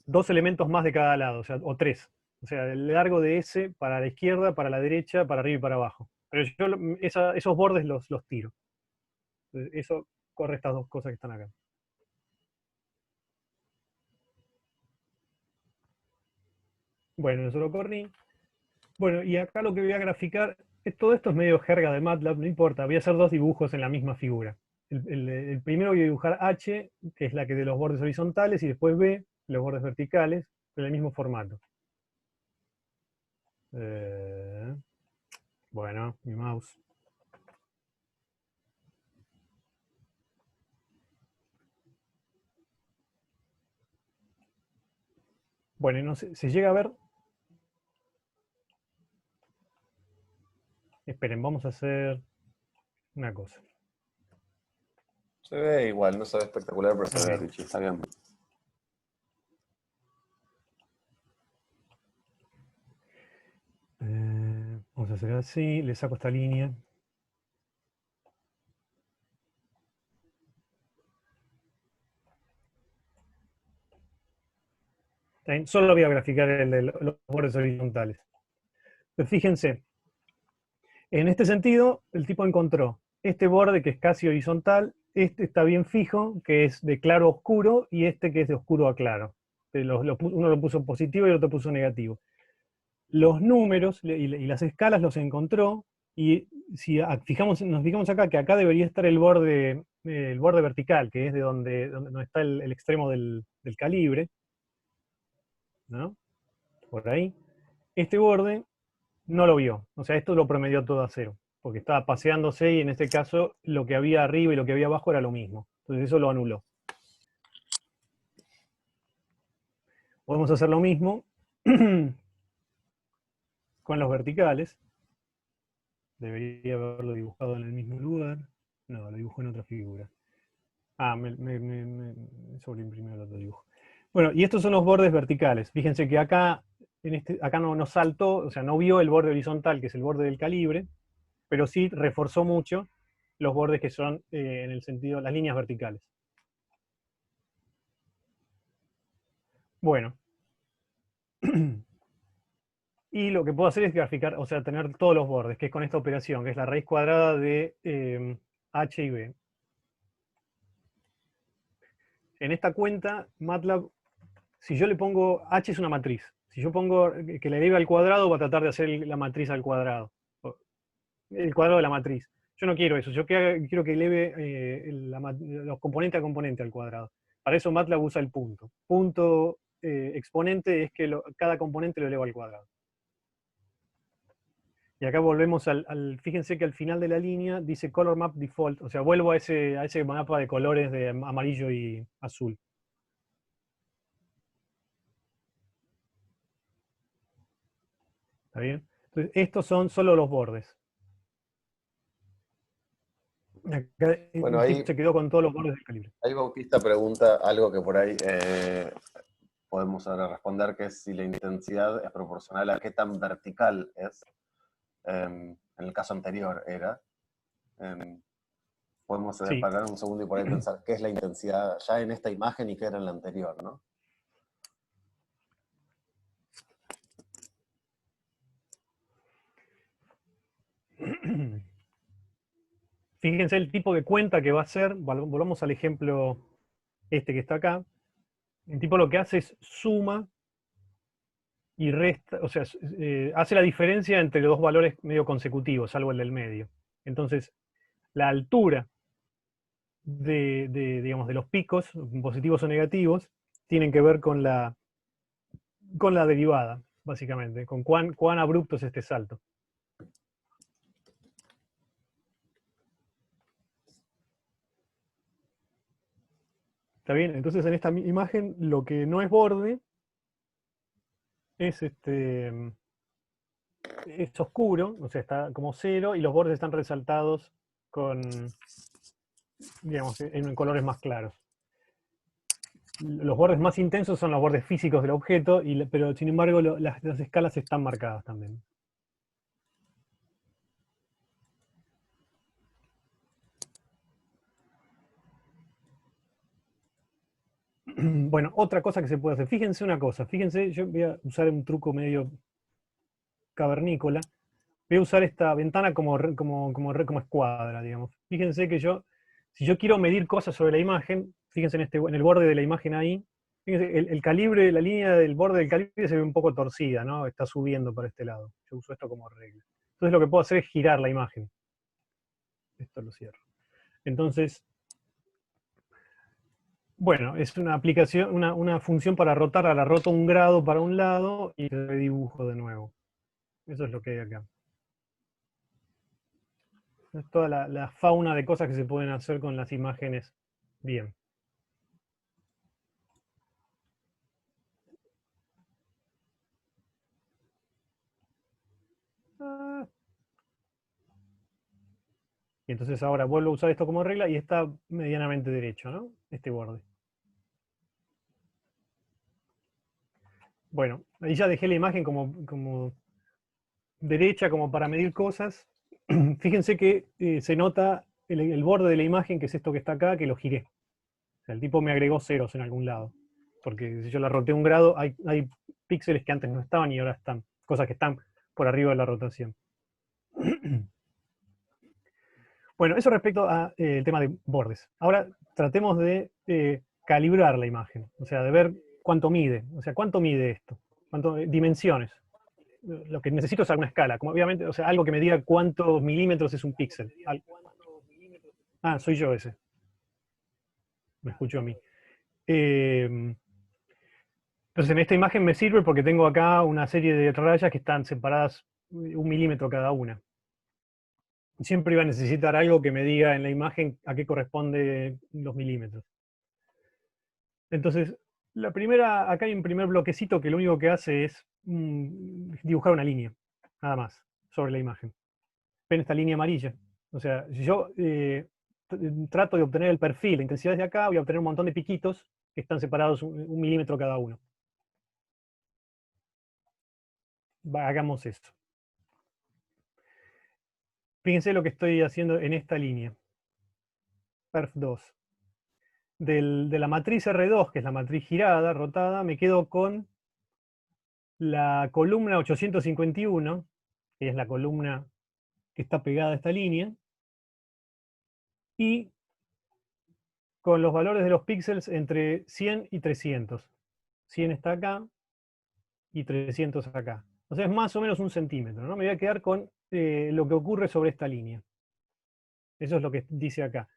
2 elementos más de cada lado, o sea, o 3. O sea, el largo de S para la izquierda, para la derecha, para arriba y para abajo. Pero yo esos bordes los tiro. Entonces, eso corre estas dos cosas que están acá. Bueno, eso lo corrí. Bueno, y acá lo que voy a graficar, todo esto es medio jerga de MATLAB, no importa, voy a hacer dos dibujos en la misma figura. El primero voy a dibujar H, que es la que de los bordes horizontales, y después B, los bordes verticales, en el mismo formato. Bueno, mi mouse. Bueno, no sé, ¿se llega a ver? Esperen, vamos a hacer una cosa. Se ve igual, no se ve espectacular, pero se ve, Ok. Richie, está bien. Vamos a hacer así, le saco esta línea. Bien, solo voy a graficar el de los bordes horizontales. Pero fíjense, en este sentido, el tipo encontró este borde que es casi horizontal, este está bien fijo, que es de claro a oscuro, y este que es de oscuro a claro. Uno lo puso positivo y el otro puso negativo. Los números y las escalas los encontró, y si nos fijamos acá, que acá debería estar el borde vertical, que es de donde está el extremo del calibre, ¿no? Por ahí. Este borde no lo vio, o sea, esto lo promedió todo a 0, porque estaba paseándose, y en este caso lo que había arriba y lo que había abajo era lo mismo. Entonces eso lo anuló. Podemos hacer lo mismo con los verticales. Debería haberlo dibujado en el mismo lugar. No, lo dibujo en otra figura. Ah, me sobreimprimió el otro dibujo. Bueno, y estos son los bordes verticales. Fíjense que acá, acá no saltó, o sea, no vio el borde horizontal, que es el borde del calibre, pero sí reforzó mucho los bordes que son, en el sentido, las líneas verticales. Bueno. Y lo que puedo hacer es graficar, o sea, tener todos los bordes, que es con esta operación, que es la raíz cuadrada de H y B. En esta cuenta, MATLAB, si yo le pongo, H es una matriz, si yo pongo que le eleve al cuadrado, va a tratar de hacer la matriz al cuadrado. El cuadrado de la matriz. Yo no quiero eso, yo quiero que eleve los componentes a componente al cuadrado. Para eso MATLAB usa el punto. Punto exponente es que cada componente lo eleva al cuadrado. Y acá volvemos fíjense que al final de la línea dice Color Map Default, o sea, vuelvo a ese mapa de colores de amarillo y azul. ¿Está bien? Entonces, estos son solo los bordes. Acá Bueno, ahí se quedó con todos los bordes del calibre. Bautista pregunta algo que por ahí podemos ahora responder que es si la intensidad es proporcional a qué tan vertical es. En el caso anterior era. Podemos Sí. parar un segundo y por ahí pensar qué es la intensidad ya en esta imagen y qué era en la anterior, ¿no? Fíjense el tipo de cuenta que va a hacer, volvamos al ejemplo este que está acá. El tipo lo que hace es suma y resta, o sea, hace la diferencia entre dos valores medio consecutivos, salvo el del medio. Entonces, la altura digamos, de los picos, positivos o negativos, tienen que ver con la derivada, básicamente, con cuán abrupto es este salto. ¿Está bien? Entonces en esta imagen lo que no es borde es es oscuro, o sea, está como cero, y los bordes están resaltados con, digamos, en colores más claros. Los bordes más intensos son los bordes físicos del objeto, pero sin embargo las escalas están marcadas también. Bueno, otra cosa que se puede hacer. Fíjense una cosa, fíjense, yo voy a usar un truco medio cavernícola. Voy a usar esta ventana como escuadra, digamos. Fíjense que si yo quiero medir cosas sobre la imagen, fíjense en el borde de la imagen ahí, fíjense, el calibre, la línea del borde del calibre se ve un poco torcida, ¿no? Está subiendo para este lado. Yo uso esto como regla. Entonces lo que puedo hacer es girar la imagen. Esto lo cierro. Entonces, bueno, es una aplicación, una función para rotarla, la roto 1 grado para un lado y redibujo de nuevo. Eso es lo que hay acá. Es toda la fauna de cosas que se pueden hacer con las imágenes bien. Y entonces ahora vuelvo a usar esto como regla y está medianamente derecho, ¿no? Este borde. Bueno, ahí ya dejé la imagen como derecha, como para medir cosas. Fíjense que se nota el borde de la imagen, que es esto que está acá, que lo giré. O sea, el tipo me agregó ceros en algún lado. Porque si yo la roté 1 grado, hay píxeles que antes no estaban y ahora están. Cosas que están por arriba de la rotación. Bueno, eso respecto al tema de bordes. Ahora tratemos de calibrar la imagen, o sea, de ver cuánto mide, o sea, cuánto mide esto, dimensiones. Lo que necesito es alguna escala, como obviamente, o sea, algo que me diga cuántos milímetros es un píxel. Ah, soy yo ese. Me escucho a mí. Entonces en esta imagen me sirve porque tengo acá una serie de rayas que están separadas 1 milímetro cada una. Siempre iba a necesitar algo que me diga en la imagen a qué corresponde los milímetros. Entonces, acá hay un primer bloquecito que lo único que hace es dibujar una línea, nada más, sobre la imagen. Ven esta línea amarilla. O sea, si yo trato de obtener el perfil, la intensidad de acá, voy a obtener un montón de piquitos que están separados 1 milímetro cada uno. Hagamos esto. Fíjense lo que estoy haciendo en esta línea. Perf2. De la matriz R2, que es la matriz girada, rotada, me quedo con la columna 851, que es la columna que está pegada a esta línea, y con los valores de los píxeles entre 100 y 300. 100 está acá y 300 acá. O sea, es más o menos 1 centímetro, ¿no? Me voy a quedar con lo que ocurre sobre esta línea. Eso es lo que dice acá.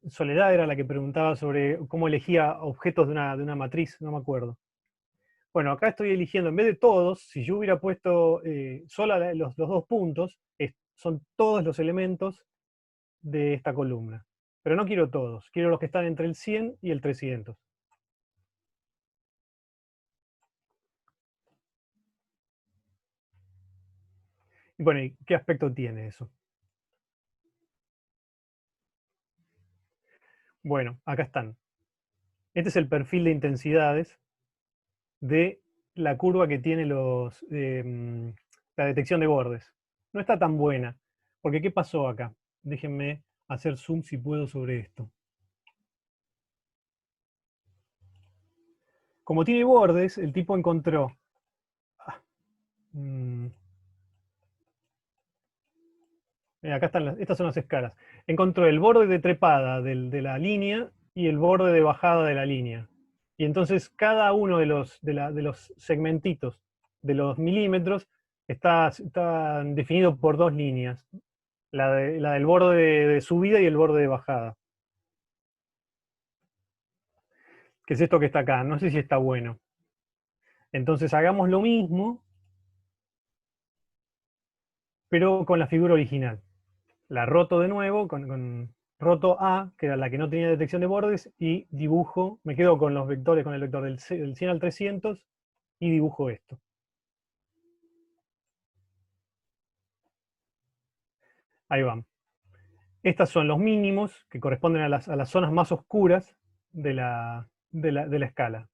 Soledad era la que preguntaba sobre cómo elegía objetos de una matriz, no me acuerdo. Bueno, acá estoy eligiendo, en vez de todos, si yo hubiera puesto solo los 2 puntos, son todos los elementos de esta columna. Pero no quiero todos, quiero los que están entre el 100 y el 300. Y bueno, ¿y qué aspecto tiene eso? Bueno, acá están. Este es el perfil de intensidades de la curva que tiene la detección de bordes. No está tan buena, porque ¿qué pasó acá? Déjenme hacer zoom si puedo sobre esto. Como tiene bordes, el tipo encontró... acá están estas son las escalas. Encontró el borde de trepada de la línea y el borde de bajada de la línea. Y entonces cada uno de los segmentitos de los milímetros está definido por dos líneas. La del borde de subida y el borde de bajada. Que es esto que está acá. No sé si está bueno. Entonces hagamos lo mismo, pero con la figura original. La roto de nuevo, roto A, que era la que no tenía detección de bordes, y dibujo, me quedo con los vectores, con el vector del 100 al 300, y dibujo esto. Ahí van. Estos son los mínimos, que corresponden a las zonas más oscuras de la escala.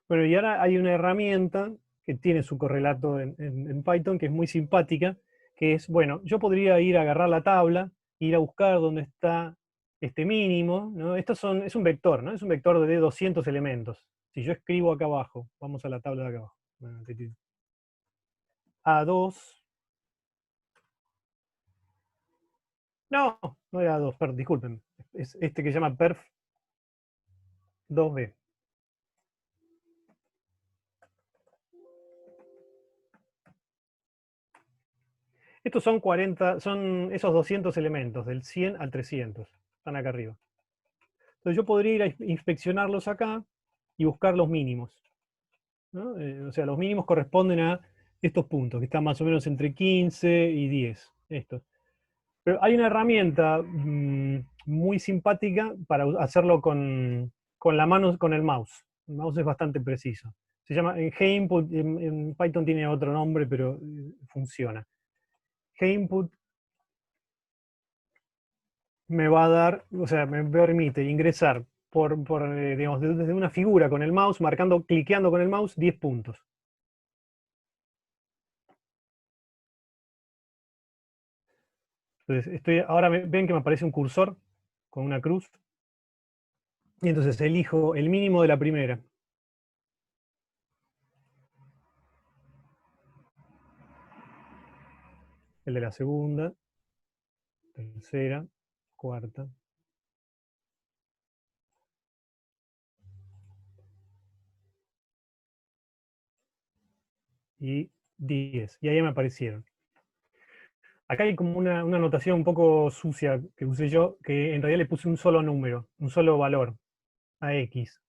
Bueno, y ahora hay una herramienta que tiene su correlato en Python, que es muy simpática, que es, bueno, yo podría ir a agarrar la tabla, ir a buscar dónde está este mínimo, ¿no? Es un vector, ¿no? Es un vector de 200 elementos. Si yo escribo acá abajo, vamos a la tabla de acá abajo. Bueno, A2. No, no era A2, disculpen. Es este que se llama perf 2b. Estos son 40, son esos 200 elementos, del 100 al 300. Están acá arriba. Entonces yo podría ir a inspeccionarlos acá y buscar los mínimos, ¿no? O sea, los mínimos corresponden a estos puntos, que están más o menos entre 15 y 10. Estos. Pero hay una herramienta muy simpática para hacerlo con la mano, con el mouse. El mouse es bastante preciso. Se llama Hinput, en Python tiene otro nombre, pero funciona. Hinput me va a dar, o sea, me permite ingresar digamos, desde una figura con el mouse, cliqueando con el mouse, 10 puntos. Entonces, ahora ven que me aparece un cursor con una cruz. Y entonces elijo el mínimo de la primera. El de la segunda. Tercera. Cuarta. Y 10. Y ahí me aparecieron. Acá hay como una anotación un poco sucia que usé yo, que en realidad le puse un solo número, un solo valor, a X.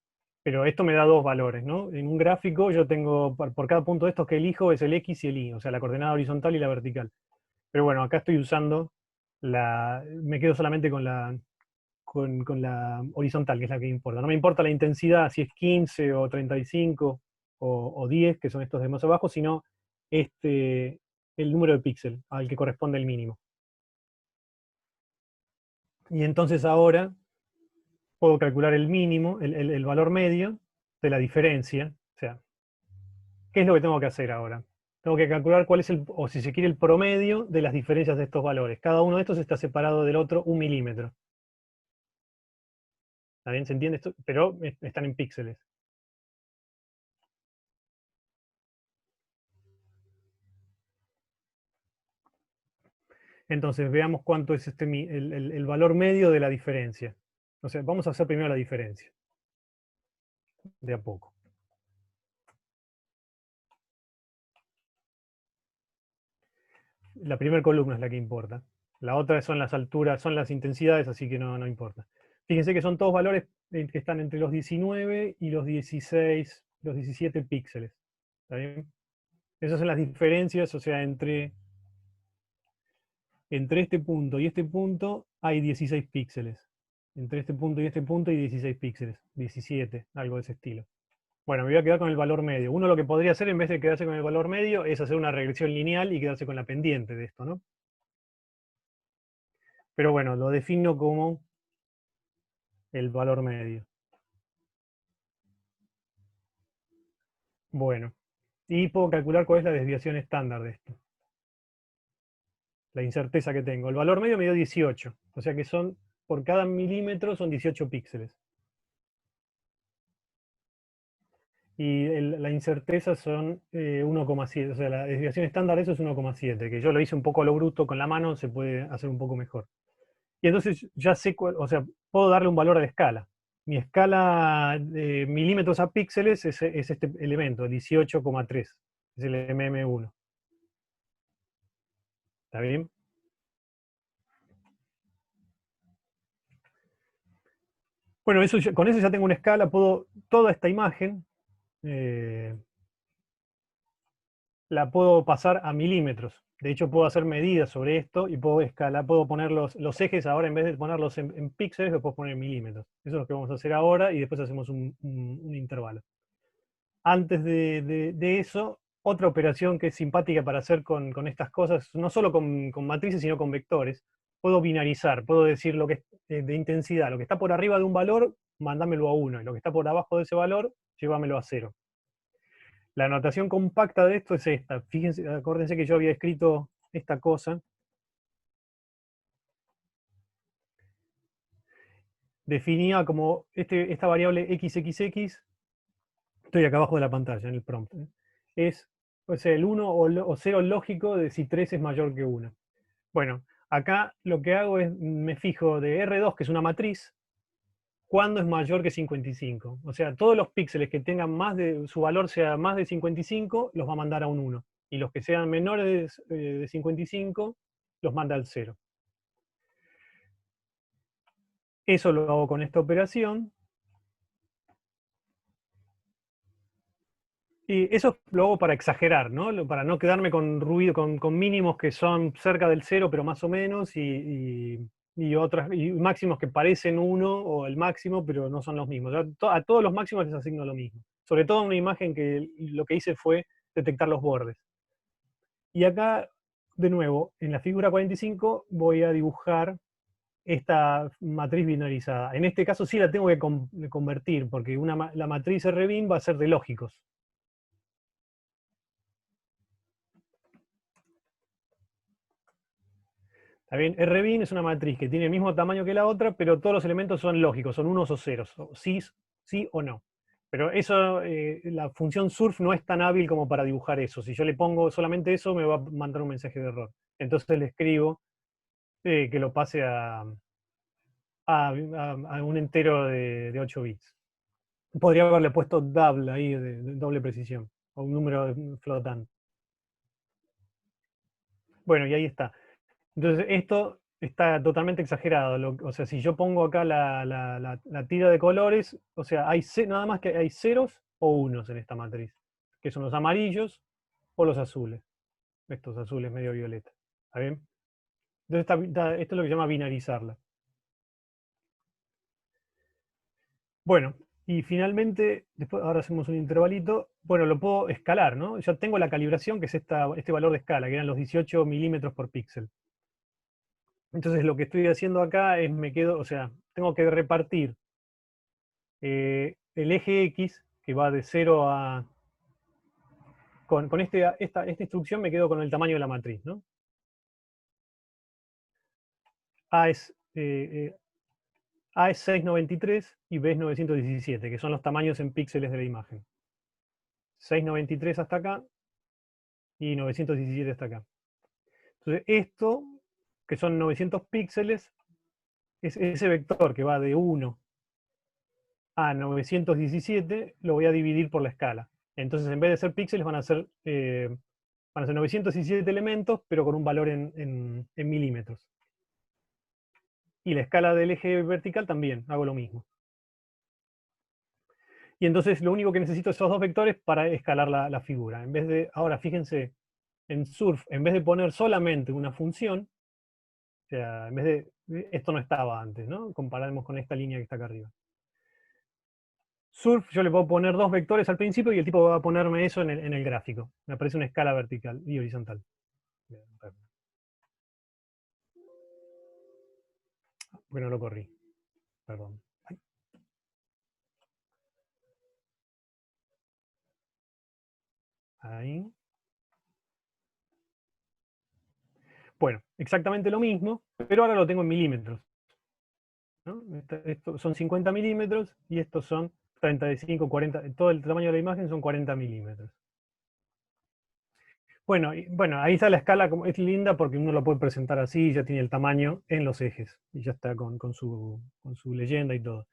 Pero esto me da dos valores, ¿no? En un gráfico yo tengo, por cada punto de estos que elijo, es el X y el Y, o sea, la coordenada horizontal y la vertical. Pero bueno, acá estoy usando me quedo solamente con la horizontal, que es la que importa. No me importa la intensidad, si es 15 o 35 o 10, que son estos de más abajo, sino el número de píxeles al que corresponde el mínimo. Y entonces ahora puedo calcular el mínimo, el valor medio de la diferencia. O sea, ¿qué es lo que tengo que hacer ahora? Tengo que calcular cuál es o si se quiere, el promedio de las diferencias de estos valores. Cada uno de estos está separado del otro 1 milímetro. ¿Está bien? ¿Se entiende esto? Pero están en píxeles. Entonces, veamos cuánto es el valor medio de la diferencia. O sea, vamos a hacer primero la diferencia. De a poco. La primera columna es la que importa. La otra son las alturas, son las intensidades, así que no importa. Fíjense que son todos valores que están entre los 19 y los 16, los 17 píxeles. ¿Está bien? Esas son las diferencias, o sea, entre este punto y este punto hay 16 píxeles. Entre este punto y este punto hay 16 píxeles. 17, algo de ese estilo. Bueno, me voy a quedar con el valor medio. Uno lo que podría hacer en vez de quedarse con el valor medio es hacer una regresión lineal y quedarse con la pendiente de esto, ¿no? Pero bueno, lo defino como el valor medio. Bueno, y puedo calcular cuál es la desviación estándar de esto. La incerteza que tengo. El valor medio me dio 18, o sea que son, por cada milímetro son 18 píxeles. Y la incerteza son 1,7, o sea, la desviación estándar de eso es 1,7, que yo lo hice un poco a lo bruto con la mano, se puede hacer un poco mejor. Y entonces ya sé, o sea, puedo darle un valor a la escala. Mi escala de milímetros a píxeles es este elemento, 18,3, es el MM1. ¿Está bien? Bueno, con eso ya tengo una escala, puedo, toda esta imagen la puedo pasar a milímetros. De hecho, puedo hacer medidas sobre esto y puedo escalar, puedo poner los ejes ahora, en vez de ponerlos en píxeles, los puedo poner en milímetros. Eso es lo que vamos a hacer ahora y después hacemos un intervalo. Antes de eso, otra operación que es simpática para hacer con estas cosas, no solo con matrices, sino con vectores, puedo binarizar, puedo decir lo que es de intensidad, lo que está por arriba de un valor, mandámelo a 1, y lo que está por abajo de ese valor, llévamelo a 0. La notación compacta de esto es esta. Fíjense, acuérdense que yo había escrito esta cosa. Definía como esta variable xxx, estoy acá abajo de la pantalla en el prompt, es pues el 1 o 0 lógico de si 3 es mayor que 1. Bueno, acá lo que hago es, me fijo de R2, que es una matriz, cuándo es mayor que 55. O sea, todos los píxeles que tengan su valor sea más de 55, los va a mandar a un 1. Y los que sean menores de 55, los manda al 0. Eso lo hago con esta operación. Y eso lo hago para exagerar, ¿no? Para no quedarme con ruido, con mínimos que son cerca del 0, pero más o menos, y máximos que parecen 1 o el máximo, pero no son los mismos. A todos los máximos les asigno lo mismo. Sobre todo en una imagen que lo que hice fue detectar los bordes. Y acá, de nuevo, en la figura 45 voy a dibujar esta matriz binarizada. En este caso sí la tengo que convertir, porque la matriz RBIN va a ser de lógicos. ¿Está bien? RBIN es una matriz que tiene el mismo tamaño que la otra, pero todos los elementos son lógicos, son unos o ceros, o sí o no. Pero eso, la función surf no es tan hábil como para dibujar eso. Si yo le pongo solamente eso, me va a mandar un mensaje de error. Entonces le escribo que lo pase a un entero de 8 bits. Podría haberle puesto double ahí, de doble precisión, o un número flotante. Bueno, y ahí está. Entonces, esto está totalmente exagerado. O sea, si yo pongo acá la tira de colores, o sea, nada más que hay ceros o unos en esta matriz, que son los amarillos o los azules. Estos azules medio violeta. ¿Está bien? Entonces, esto es lo que se llama binarizarla. Bueno, y finalmente, después, ahora hacemos un intervalito. Bueno, lo puedo escalar, ¿no? Ya tengo la calibración, que es este valor de escala, que eran los 18 milímetros por píxel. Entonces lo que estoy haciendo acá es o sea, tengo que repartir el eje X, que va de 0 a... Con esta instrucción me quedo con el tamaño de la matriz, ¿no? A es, A es 693 y B es 917, que son los tamaños en píxeles de la imagen. 693 hasta acá y 917 hasta acá. Entonces esto, que son 900 píxeles, es ese vector que va de 1 a 917, lo voy a dividir por la escala. Entonces, en vez de ser píxeles, van a ser 917 elementos, pero con un valor en milímetros. Y la escala del eje vertical también, hago lo mismo. Y entonces lo único que necesito es esos dos vectores para escalar la figura. En vez de, ahora fíjense, en Surf, en vez de poner solamente una función, o sea, en vez de, esto no estaba antes, ¿no? Comparamos con esta línea que está acá arriba. Surf, yo le puedo poner dos vectores al principio y el tipo va a ponerme eso en el gráfico. Me aparece una escala vertical y horizontal. Bueno, lo corrí. Perdón. Ahí. Bueno, exactamente lo mismo, pero ahora lo tengo en milímetros, ¿no? Esto son 50 milímetros y estos son 35, 40, todo el tamaño de la imagen son 40 milímetros. Bueno, bueno, ahí está la escala, es linda porque uno lo puede presentar así, ya tiene el tamaño en los ejes, y ya está con su leyenda y todo.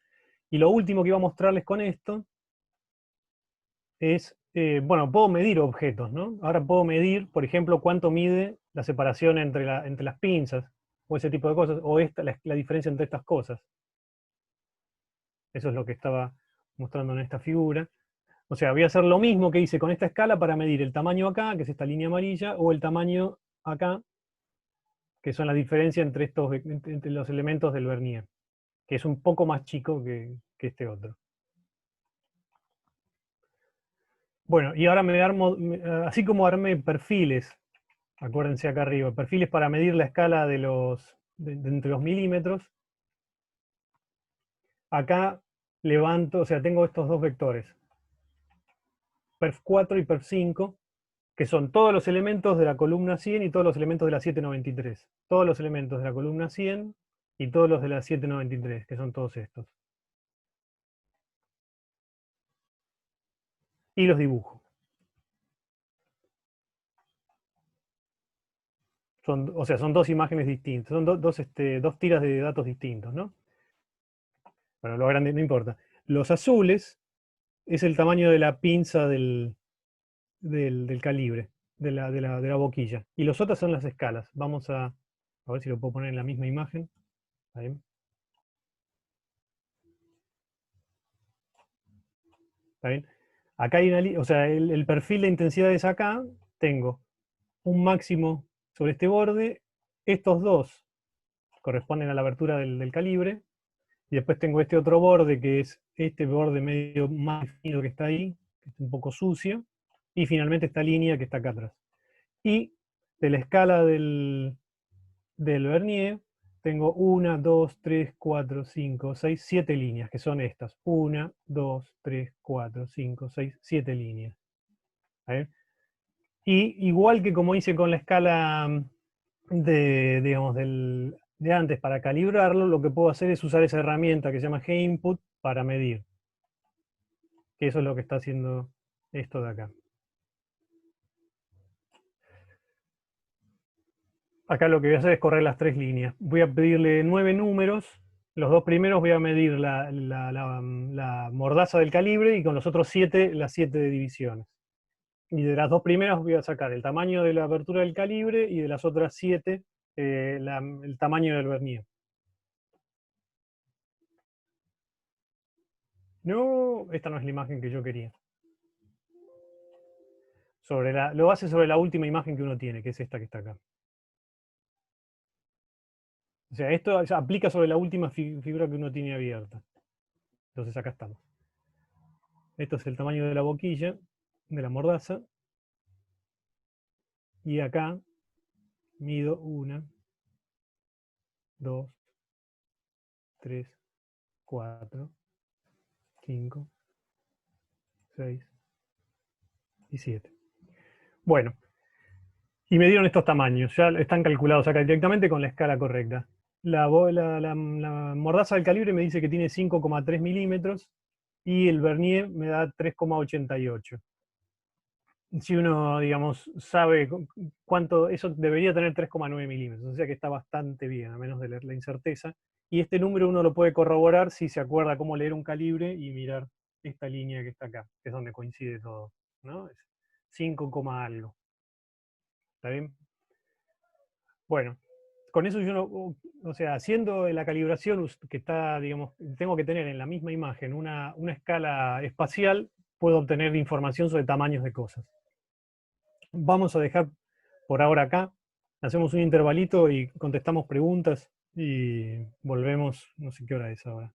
Y lo último que iba a mostrarles con esto es, bueno, puedo medir objetos, ¿no? Ahora puedo medir, por ejemplo, cuánto mide la separación entre las pinzas, o ese tipo de cosas, o la diferencia entre estas cosas. Eso es lo que estaba mostrando en esta figura. O sea, voy a hacer lo mismo que hice con esta escala para medir el tamaño acá, que es esta línea amarilla, o el tamaño acá, que son la diferencia entre entre los elementos del vernier, que es un poco más chico que este otro. Bueno, y ahora así como armé perfiles, acuérdense acá arriba, perfiles para medir la escala de entre los milímetros, acá levanto, o sea, tengo estos dos vectores, perf 4 y perf 5, que son todos los elementos de la columna 100 y todos los elementos de la 793. Todos los elementos de la columna 100 y todos los de la 793, que son todos estos. Y los dibujo. O sea, son dos imágenes distintas, son dos tiras de datos distintos, ¿no? Bueno, lo grande no importa. Los azules es el tamaño de la pinza del calibre, de la boquilla. Y los otros son las escalas. Vamos a ver si lo puedo poner en la misma imagen. Ahí. ¿Está bien? Acá hay o sea, el perfil de intensidades acá, tengo un máximo sobre este borde, estos dos corresponden a la abertura del calibre, y después tengo este otro borde, que es este borde medio más definido que está ahí, que es un poco sucio, y finalmente esta línea que está acá atrás. Y de la escala del vernier, tengo 1, 2, 3, 4, 5, 6, 7 líneas, que son estas. 1, 2, 3, 4, 5, 6, 7 líneas. Y igual que como hice con la escala digamos, de antes para calibrarlo, lo que puedo hacer es usar esa herramienta que se llama G-Input para medir. Que eso es lo que está haciendo esto de acá. Acá lo que voy a hacer es correr las tres líneas. Voy a pedirle 9 números. Los dos primeros voy a medir la mordaza del calibre y con los otros 7, las 7 de divisiones. Y de las dos primeras voy a sacar el tamaño de la abertura del calibre y de las otras 7 el tamaño del vernier. No, esta no es la imagen que yo quería. Lo hace sobre la última imagen que uno tiene, que es esta que está acá. O sea, esto aplica sobre la última figura que uno tiene abierta. Entonces acá estamos. Esto es el tamaño de la boquilla, de la mordaza. Y acá mido 1, 2, 3, 4, 5, 6 y 7. Bueno, y me dieron estos tamaños. Ya están calculados acá directamente con la escala correcta. La mordaza del calibre me dice que tiene 5,3 milímetros y el vernier me da 3,88. Si uno, digamos, sabe cuánto, eso debería tener 3,9 milímetros, o sea que está bastante bien, a menos de la incerteza. Y este número uno lo puede corroborar si se acuerda cómo leer un calibre y mirar esta línea que está acá, que es donde coincide todo, ¿no? Es 5, algo. ¿Está bien? Bueno, con eso yo no, o sea, haciendo la calibración que está, digamos, tengo que tener en la misma imagen una escala espacial, puedo obtener información sobre tamaños de cosas. Vamos a dejar por ahora acá, hacemos un intervalito y contestamos preguntas y volvemos, no sé qué hora es ahora.